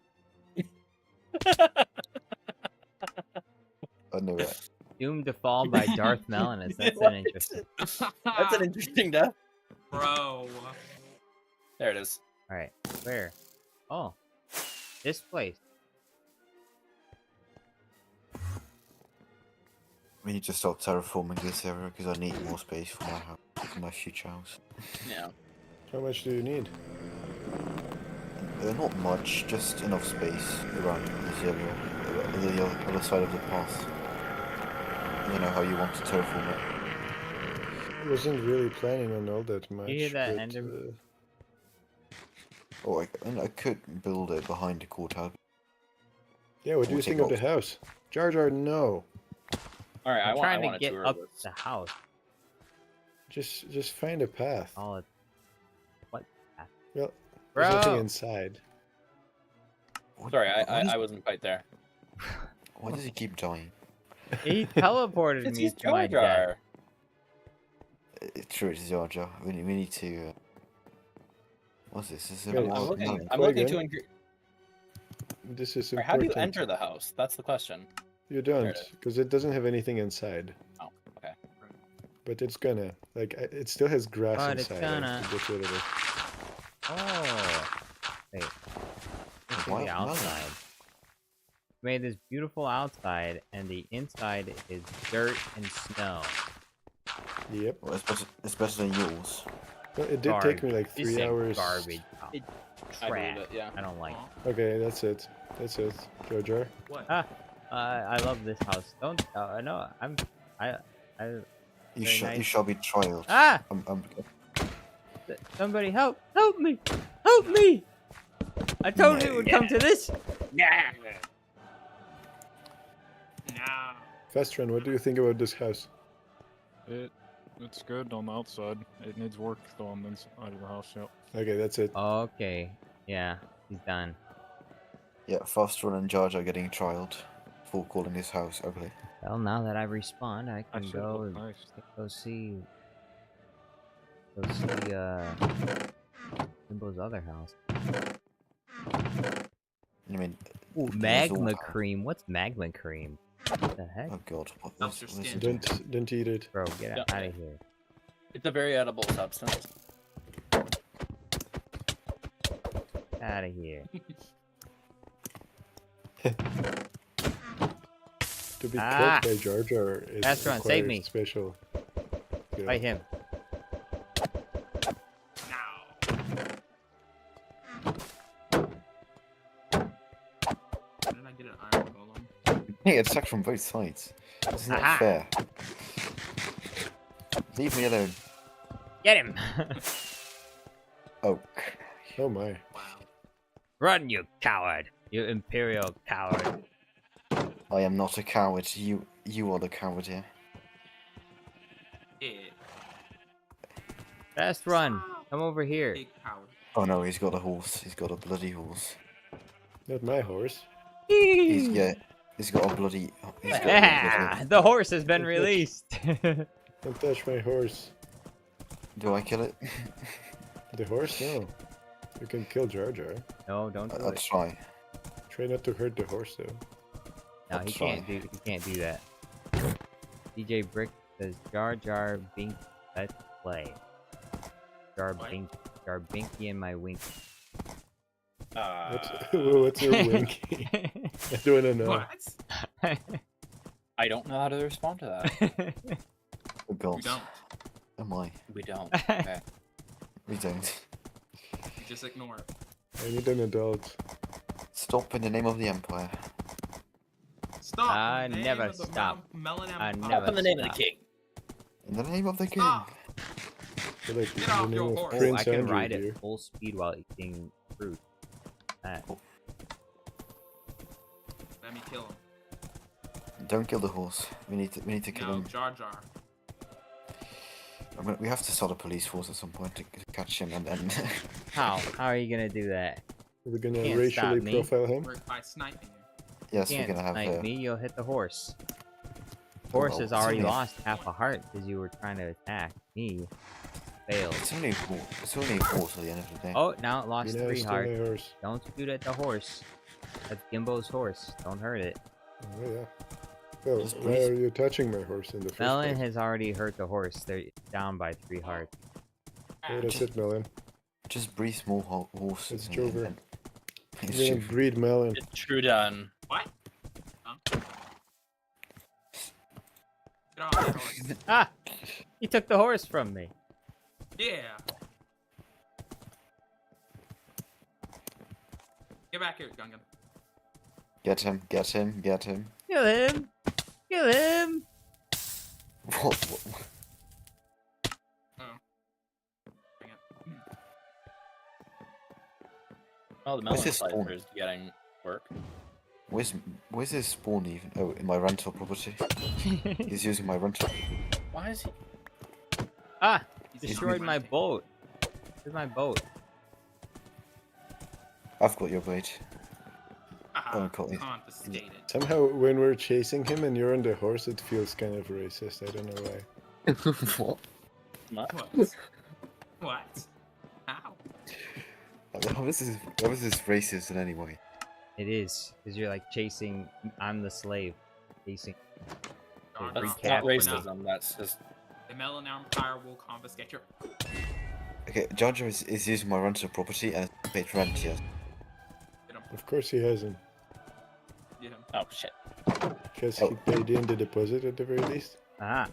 I know that. Doomed to Fall by Darth Melanus. That's an interesting. That's an interesting death. Bro. There it is. Alright, where? Oh. This place. We need to start terraforming this area because I need more space for my house, for my future house. Yeah. How much do you need? Not much, just enough space around the other side of the path. You know how you want to terraform it. I wasn't really planning on all that much. You hear that, but, Ender? Oh, I could build it behind the courthouse. yeah, what do We'll you think take of the off. house? Jar Jar, no. All right. I'm I trying want to a get tour up of this. the house. Just find a path. Oh, it's... What? Well, there's nothing Bro! inside. Sorry, I wasn't quite there. Why does he keep dying? He teleported It's me his to my Jar death. Jar. It's true, it's Jar Jar. We need to. What's this? This is Wait, I'm Oh, looking. no. I'm Go looking again. to. This is How do important. you enter the house? That's the question. You There don't, it is. because it doesn't have anything inside. Oh, okay. But it's gonna. Like, it still has grass But it's inside. I have gonna. to get rid of it. Oh. Wait. Look at Why the melon? outside. Made this beautiful outside, and the inside is dirt and snow. Yep. Well, especially yours. Well, it did take me like This 3 is hours. garbage. It- I Trash. believe it, yeah. I don't like. Okay, that's it. That's it. Jar Jar. What? I love this house. Don't. No. I. You Very shall nice. you shall be trialed. Ah! Somebody help! Help me! Help me! I told you it would come to this. No. Fast Run, what do you think about this house? It's good on the outside. It needs work though on the inside of the house. Yep. Okay, that's it. Okay. Yeah, he's done. Yeah, Fast Run and Jar Jar getting trialed for calling this house ugly. Well, now that I've respawned, I can Actually, it go looked nice. go see Jimbo's other house. I mean, Ooh, there's magma all- cream. What's magma cream? What the heck? Oh god, what Melts was your it? skin. Don't eat it. Bro, get Yeah. out of here. It's a very edible substance. Out of here. To be Ah! killed by Jar Jar is Fast Run, save requires me. special. skill. Fight him. How did I get an iron golem? Hey, attack from both sides. This is not Aha. fair. Leave me alone. Get him! Oh, Oh my. Wow. Run, you coward! You imperial coward! I am not a coward. You are the coward here. Yeah. Fast run! Come over here. Big coward. Oh no, he's got a horse. He's got a bloody horse. Not my horse. He's got a bloody. He's got a Yeah, bloody. the horse has been released. Don't touch my horse. Do I kill it? The horse? No. You can kill Jar Jar. No, don't do I'll it. try. Try not to hurt the horse though. No, I'll he try. can't do that. DJ Brick says Jar Jar Bink, let's play. Jar Binky and my wink. What's your winky? I don't wanna know. What? I don't know how to respond to that. Oh god. We don't. Am I? We don't. Okay. We don't. You just ignore it. I need an adult. Stop in the name of the Empire. Stop! I in the name never of the stop. Melon I Empire. never Up in the name of stop. the king. In the name of the king. Stop! So, like, Get the off name your of horse. Oh, Prince I can Andrew ride here. at full speed while eating fruit. That. Let me kill him. Don't kill the horse. We need to kill No, him. Jar Jar. We have to start a police force at some point to catch him, and then How? How are you gonna do that? We're gonna Can't stop racially me. profile him. We're by sniping you. yes, You we're can't gonna have snipe a. me, you'll hit the horse. Horse well, has it's already only a- lost half a heart because you were trying to attack me. Failed. It's only a horse. It's only a horse at the end of the day. Oh, now it lost You know, 3 still hearts. my horse. Don't shoot at the horse. That's Gimbo's horse. Don't hurt it. Oh yeah. Well, Just why please- are you touching my horse in the first Melon place? has already hurt the horse. They're down by 3 hearts. Oh, that's it, Melon. Just breed small horses. It's and- Jover. and- You're gonna breed Melon. It's true done. What? Huh? Get off your horse. Ah! He took the horse from me. Yeah. Get back here, Gungan. Get him! Get him! Get him! Kill him! Kill him! What? Bring it. Oh, the What's melon this spawn? slicer is getting work. Where's his spawn even? Oh, in my rental property. He's using my rental. Why is he? Ah! He's Destroyed my hunting. boat. Where's my boat? I've got your bait. Ah, Colin. confiscated. Somehow, when we're chasing him and you're on the horse, it feels kind of racist. I don't know why. What? Not. What? What? How? How is this racist in any way? It is. Because you're like chasing. I'm the slave. Chasing. Jar Free Jar. That's not Free racism. That's just. The Melon Empire will confiscate your. Okay, Jar Jar is using my rental property and it's paid rent, yes. Get him. Of course he hasn't, Get him. Oh shit. because Oh. he paid in the deposit at the very least. Ah!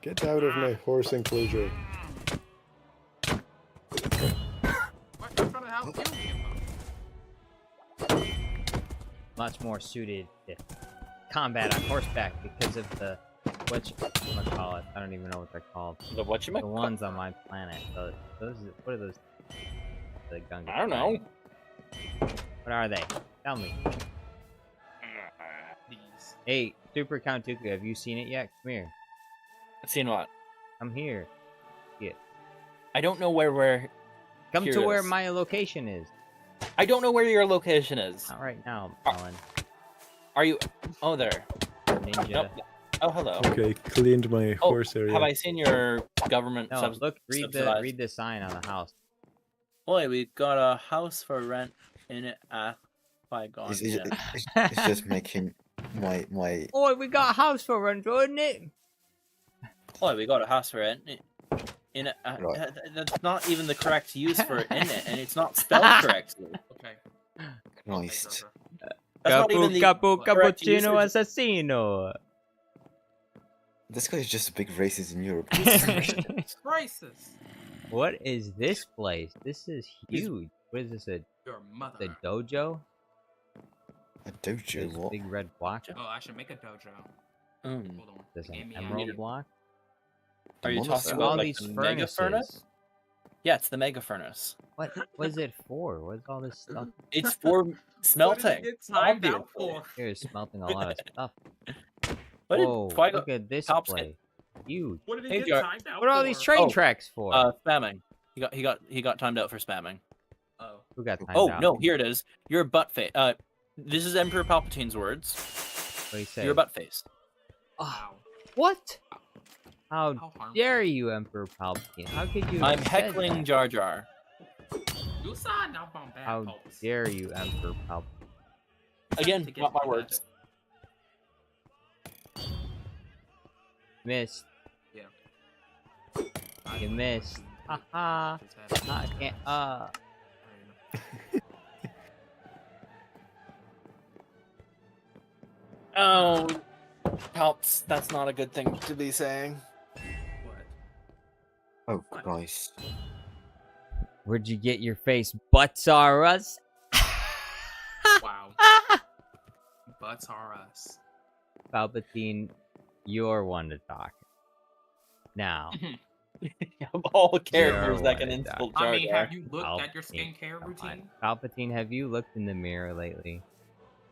Get out of my horse enclosure. What? I'm trying to help you, Gimbo. Much more suited to combat on horseback because of the. Whatchamacallit? I don't even know what they're called. The what you The ones on my planet. Those. What are those? The Gungan. I don't know. What are they? Tell me. These. Hey, Super Count Dooku, have you seen it yet? Come here. Seen what? Come here. I don't know where we're. Come Here to it where is. my location is. I don't know where your location is. Not right now, Ah. Alan. Are you? Oh, there. Ninja. Nope. Oh, hello. Okay, cleaned my Oh, horse area. have I seen your government No, look, read subsidized? the sign on the house. Boy, we got a house for rent in it at Qui-Gon. It's just making my Boy, we got a house for rent, isn't it? Boy, we got a house for rent in it. Right. That's not even the correct use for in it, and it's not spelled correctly. Okay. Christ. That's not even the correct cappuccino usage. assassino. This guy is just a big racist in Europe. It's racist. What is this place? This is huge. What is this? Your mother. The dojo? A dojo, This what? big red block? Oh, I should make a dojo. Mm. Hold on. There's Give an me emerald a- block? Are you Monster. talking All about like these the mega furnace? furnaces. Yeah, it's the mega furnace. What is it for? What's all this stuff? It's for What did smelting. it get timed out obviously. for? You're smelting a lot of stuff. What did Whoa, Qui-Gon? look at this Helps place. Huge. What did Hey, it get Jar- timed out What are all for? these train Oh, tracks for? Spamming. He got timed out for spamming. Oh. Who got timed Oh out? no, here it is. You're a butt face. This is Emperor Palpatine's words. What do you say? You're a butt face. Wow. What? How How harmful. dare you, Emperor Palpatine? How could you? I'm have said heckling that? Jar Jar. You saw now on bad How posts. dare you, Emperor Palpatine? Again, To get not my together. words. Missed. Yeah. You missed. Haha. I can't. Oh, Palps, that's not a good thing to be saying. What? Oh, Christ. Where'd you get your face? Butts are us. Wow. Butts are us. Palpatine, you're one to talk. Now, All characters Zero that can one insult I Jar mean, Jar. have you looked at your Palpatine, skincare come on. routine? Palpatine, have you looked in the mirror lately?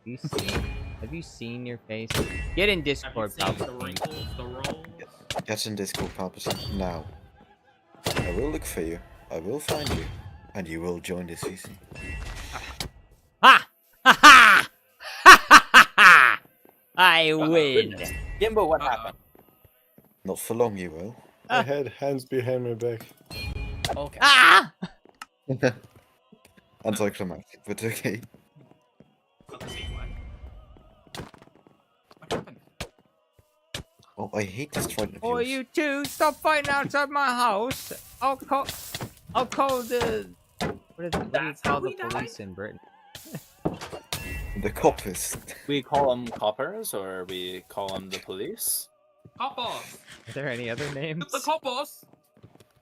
Have you seen your face? Get in Have you Discord, seen the Palpatine. wrinkles, the rolls? Get in Discord, Palpatine, now. I will look for you. I will find you. And you will join this CC. Ha! Ha ha! Ha ha ha! I win. Goodness. Gimbo, what Uh-oh. happened? Not for long, you will. I had hands behind my back. Okay. Ah! Anticlimactic, but okay. Not the same way. What happened? Oh, I hate this trident of Oh, yours. you two, stop fighting outside my house. I'll call the. What do you That's call how the we died? police in Britain? The coppers. We call them coppers, or we call them the police. Coppers! Are there any other names? The coppers!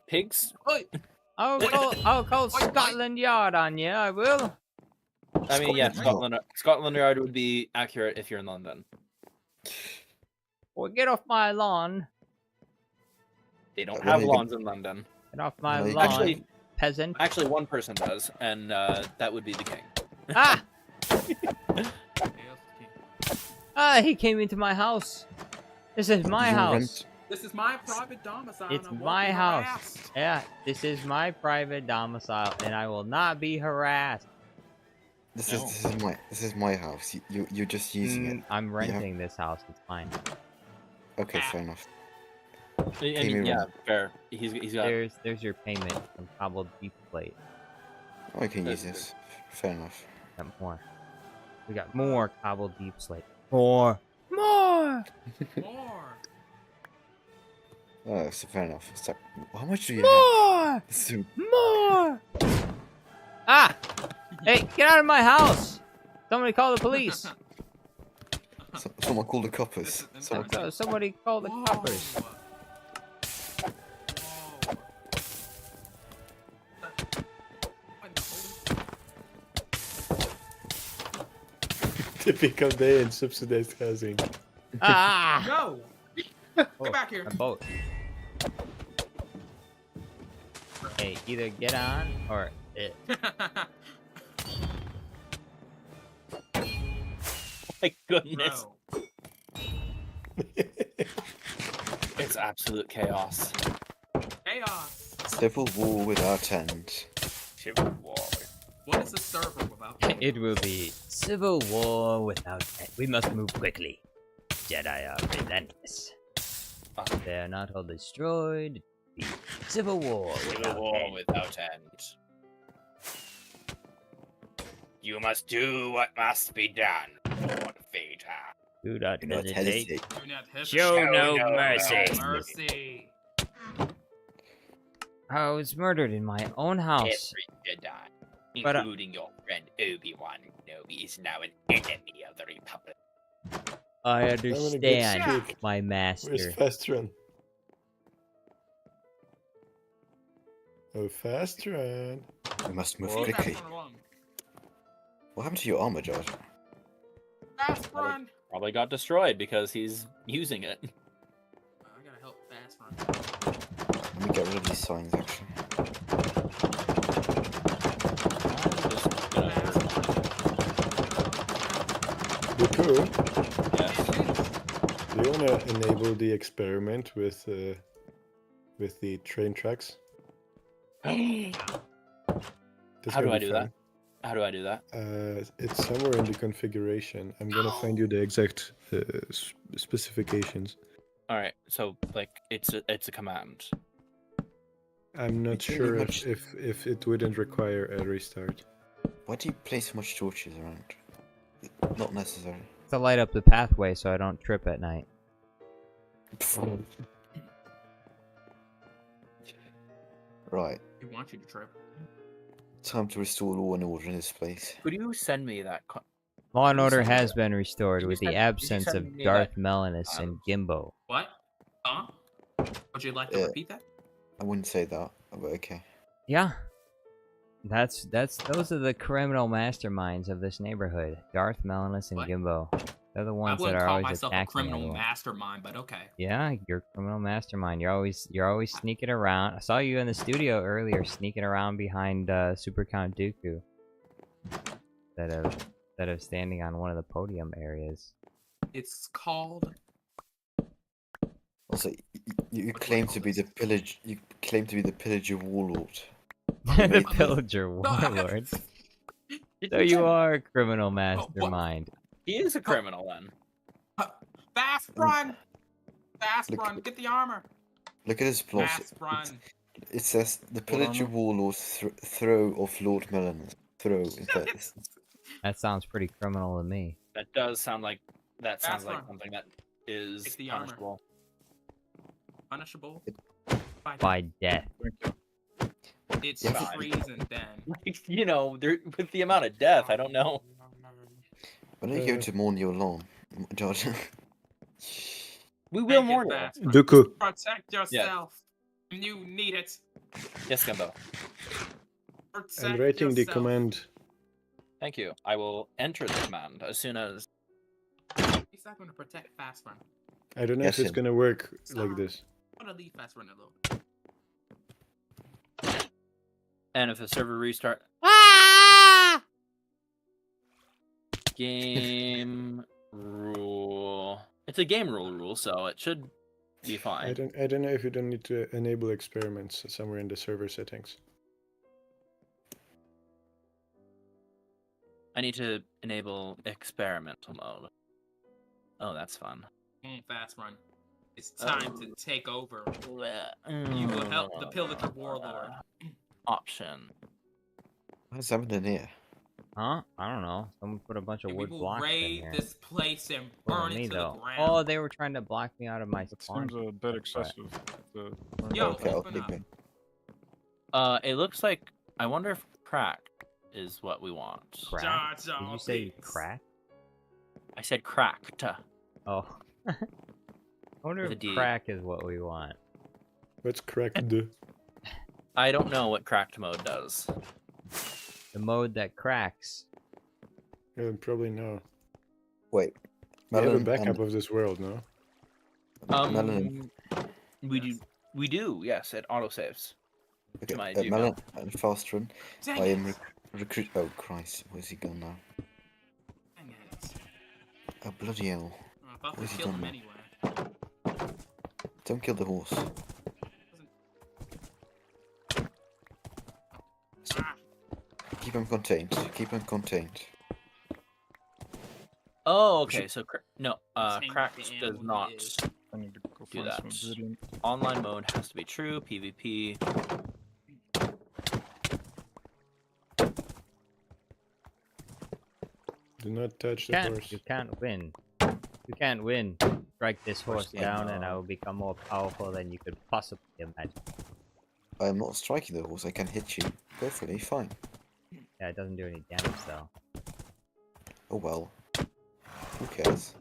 Pigs? Oi! I'll call Scotland Yard on you. I will. I mean, yeah, Scotland Scotland Yard would be accurate if you're in London. Well, get off my lawn. They don't Well, have they lawns in London. Get off my Well, lawn, Actually, peasant. actually, one person does, and that would be the king. Ah! Chaos King. Ah! He came into my house. This is my You house. rent- This is my private domicile. It's and I won't my be house. harassed. Yeah, this is my private domicile, and I will not be harassed. This No. is my house. You're just using it. I'm renting this house. It's fine. Okay, fair enough. I King mean, yeah, Iran. fair. He's got. There's your payment from cobbled beef plate. Oh, I can use That's this. Fair enough. Got more. We got more cobbled beef plate. More. More. More. Oh, so fair enough. So, how much do you More. have? So, More. Ah! Hey, get out of my house! Somebody call the police. someone call the coppers. This is Someone intense. Somebody call the Whoa. coppers. Whoa. What the holy- Typical day in subsidized housing. Ah! No! Oh, Get back here! a boat. Hey, either get on or My goodness, Bro. it's absolute chaos. Chaos! Civil war without end. Civil war. What is a server without it will be civil war without end. We must move quickly. Jedi are relentless. They are not all destroyed. Be civil war Civil without war end. without end. You must do what must be done, Lord Vader. Do not Do not hesitate. hesitate. Do not hesitate. Show no no mercy. Mercy. I was murdered in my own house. Every Jedi, But, including your friend Obi-Wan Kenobi, is now an enemy of the Republic. I I'm gonna understand, get sick. my Where's master. fast run? Oh, fast run. We must move Leave that quickly. one alone. What happened to your armor, George? Fast run! Probably got destroyed because he's using it. I gotta help fast run. Let me get rid of these signs, actually. Just gonna- Boo-hoo. yes. Do you want to enable the experiment with the train tracks? How That's do gonna I be do fun. that? How do I do that? It's somewhere in the configuration. I'm gonna find you the exact specifications. All right, so like it's a command. I'm not It's really sure much- if it wouldn't require a restart. Why do you place so much torches around? Not necessary. To light up the pathway so I don't trip at night. Right. We want you to trip. Time to restore law and order in this place. Could you send me that? Law and You order send me has that- been restored you with the send- did you absence send of me Darth that- Melanus and Gimbo. What? Huh? Would you like to Yeah. repeat that? I wouldn't say that, but okay. Yeah. Those are the criminal masterminds of this neighborhood. Darth Melanus and What? Gimbo. They're the I ones that wouldn't are call always myself a attacking criminal everyone. mastermind, but okay. Yeah, you're a criminal mastermind. You're always sneaking around. I saw you in the studio earlier, sneaking around behind Super Count Dooku. Instead of standing on one of the podium areas. It's called. Also, you What do I claim call to be this? the pillage. You claim to be the pillager warlord. The pillager warlord. So you are a criminal mastermind. He is a criminal then. Fast run! Fast Look- run! Get the armor! Look at his plot. Fast run! It says the pillager armor? warlord throw of Lord Melon. Throw. That sounds pretty criminal to me. That does sound like Fast run. something that is Take the armor. punishable. Punishable? By death. It's Yeah, but- treason then. You know, there, with the amount of death, I don't know. When are you going to mourn your lawn, George? We will Make it mourn you. fast run. Dooku. Protect yourself. You need it. Yes, Gumbo. Protect I'm writing the yourself. command. Thank you. I will enter the command as soon as. He's not going to protect fast run. I don't know Yes, if it's him. gonna work like this. I'm going to leave fast run alone. And if the server restart. Game rule. It's a game rule, so it should be I fine. don't know if you don't need to enable experiments somewhere in the server settings. I need to enable experimental mode. Oh, that's fun. Fast run. It's time to take over. You will help the pillager warlord. Option. What's happening here? Huh? I don't know. Someone put a bunch of And we wood will blocks in raid here. this place and Wasn't burn me it to though. the ground. Oh, they were trying to block me out of my That spawn. seems a bit excessive. Yo, Okay, I'll open take up. me. It looks like. I wonder if crack is what we want. Crack? Jar Jar Did you say Binks. crack? I said cracked. Oh. I wonder With a if D. crack is what we want. What's cracked do? I don't know what cracked mode does. The mode that cracks. Probably no. Wait. We have a Melon backup and- of this world, no? Melon. We do. Yes, it autosaves. Okay, my Gmail. Melon and Fast Run. Dang I it. am recruit. Oh Christ, where's he gone now? Dang it. Oh bloody hell! I thought we Where's he killed him gone anyway. Don't kill the horse. Ah, Keep him contained. Keep him contained. Oh, okay. So no, Same cracked with the does animal not. is. I need to go Do find some that. obsidian. Online mode has to be true. PvP. Do not touch the Can't, horse. you can't win. You can't win. Strike this horse I down and I know. will become more powerful than you could possibly imagine. I am not striking the horse. I can hit you. Perfectly fine. Yeah, it doesn't do any damage though. Oh well. Who cares?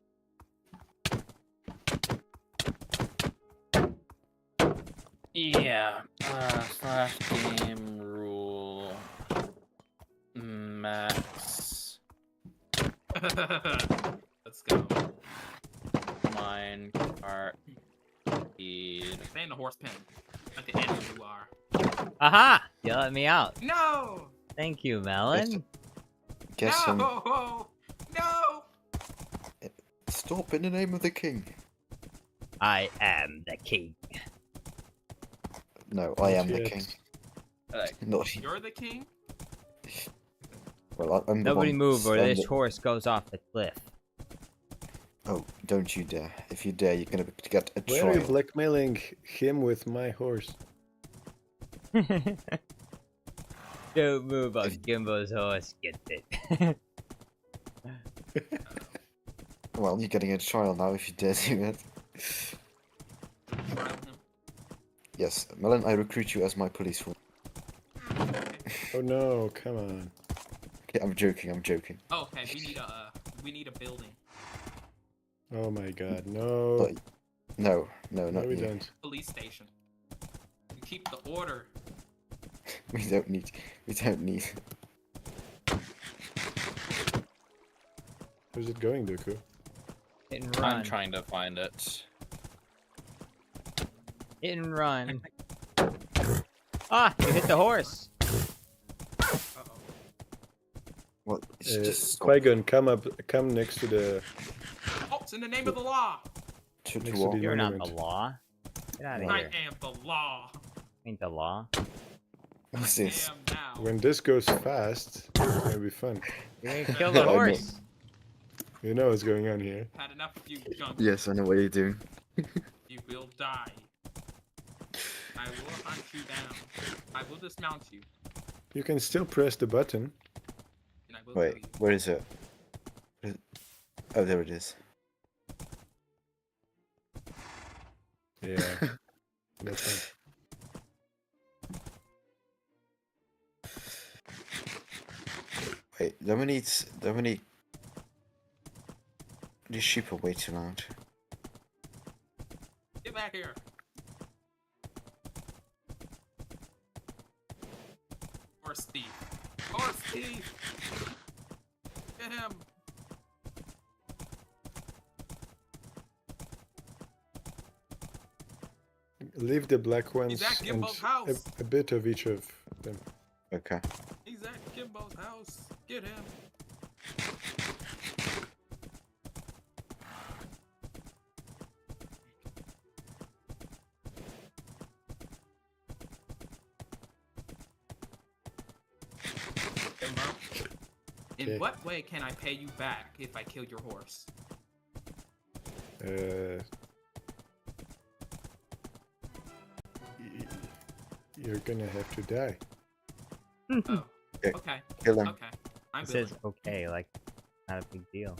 Yeah. Slash game rule. Max Let's go. minecart speed. Stay in the horse pen. Like the animal you are. Aha! You let me out. No! Thank you, Melon. Guess him. No! No! Stop in the name of the king. I am the king. No, I am the Yes. king. Like, Not you. You're the king? Well, I'm the Nobody one move or this standing- horse goes off the cliff. Oh, don't you dare! If you dare, you're gonna get a Why are you trial. blackmailing him with my horse? Don't move on Gimbo's horse, get it. Well, you're getting a trial now if you dare do it. Trial him. Yes, Melon, I recruit you as my police force. Oh no, come on. Okay, I'm joking. I'm joking. Oh, okay, we need a building. Oh my god, no. But no, No, not we you. don't. Police station. We keep the order. We don't need. We don't need. Where's it going, Dooku? Hit and run. I'm trying to find it. Hit and run. Ah, you hit the horse. Uh-oh. What? It's just stop. Qui-Gon, come next to the Oh, it's in the name of the law. To next to walk. the You're not the monument. law. Get out of I here. am the law. Ain't the law. What's I this? am now. When this goes fast, it's gonna be fun. You're gonna kill the I know. horse. You know what's going on here. Had enough of you, junk. Yes, I know what you're doing. You will die. I will hunt you down. I will dismount you. You can still press the button. And I will Wait, kill you. where is it? Oh, there it is. Yeah. No fun. Wait, these sheep are way too loud. Get back here. Horse thief. Horse thief. Get him. Leave the black ones at and Gimbo's house. a bit of each of them. Okay. He's at Kimbo's house. Get him. Kimbo, in Okay. what way can I pay you back if I kill your horse? You're gonna have to die. Oh, Okay. okay. Kill him. Okay. I'm It willing. says okay, like not a big deal.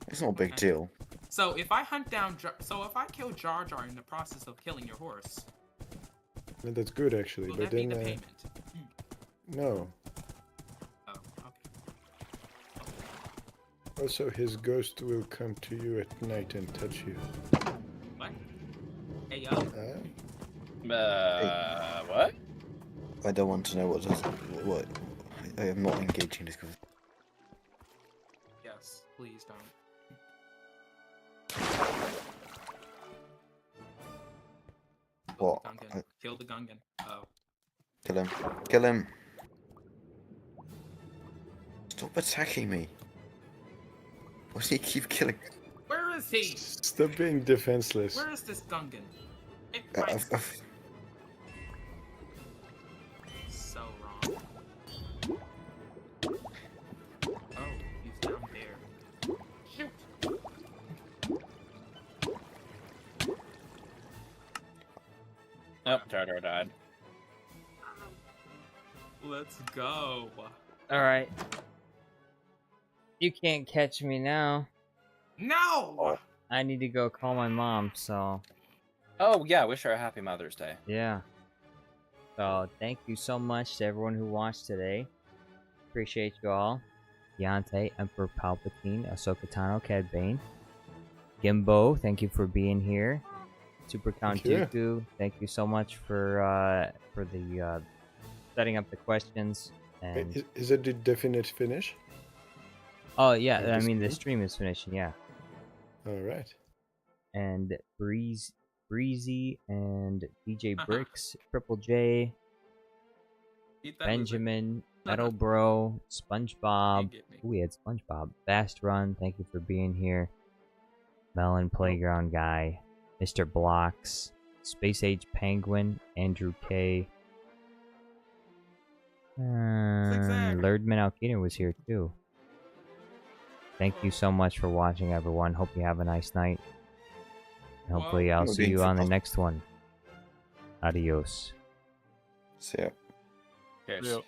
It's not a big Okay. deal. So if I hunt down, so if I kill Jar Jar in the process of killing your horse, And that's good actually, will but that be then the payment? no. Oh, okay. Also, his ghost will come to you at night and touch you. What? Hey yo. What? I don't want to know what. I am not engaging this conversation. Yes, please don't. What? Kill the Gungan. Oh. Kill him. Kill him. Stop attacking me. Why do you keep killing? Where is he? Stop being defenseless. Where is this Gungan? It Uh, might... uh, So wrong. Oh, he's down there. Shoot! Oh, Jar Jar died. Let's go. All right. You can't catch me now. No! I need to go call my mom, so Oh yeah, wish her a happy Mother's Day. yeah. So thank you so much to everyone who watched today. Appreciate you all. Deontay, Emperor Palpatine, Ahsoka Tano, Cad Bane. Gimbo, thank you for being here. Super Count Thank you. Dooku, thank you so much for the setting up the questions. Wait, And is it the definite finish? oh yeah, of I the mean the stream? stream is finishing, yeah. Alright. And Breezy and DJ Uh-huh. Bricks, Triple J, Eat that Benjamin, Metal Bro, loser. SpongeBob. You get me. Ooh, we had SpongeBob. Fast Run, thank you for being here. Melon Playground Guy, Mr. Blocks, Space Age Penguin, Andrew K. Zigzag. Lerdman Alkina was here too. Thank you so much for watching, everyone. Hope you have a nice night. And hopefully, I'll Well, see you being on the for- next one. Adios. So yeah. Cheers. Yep.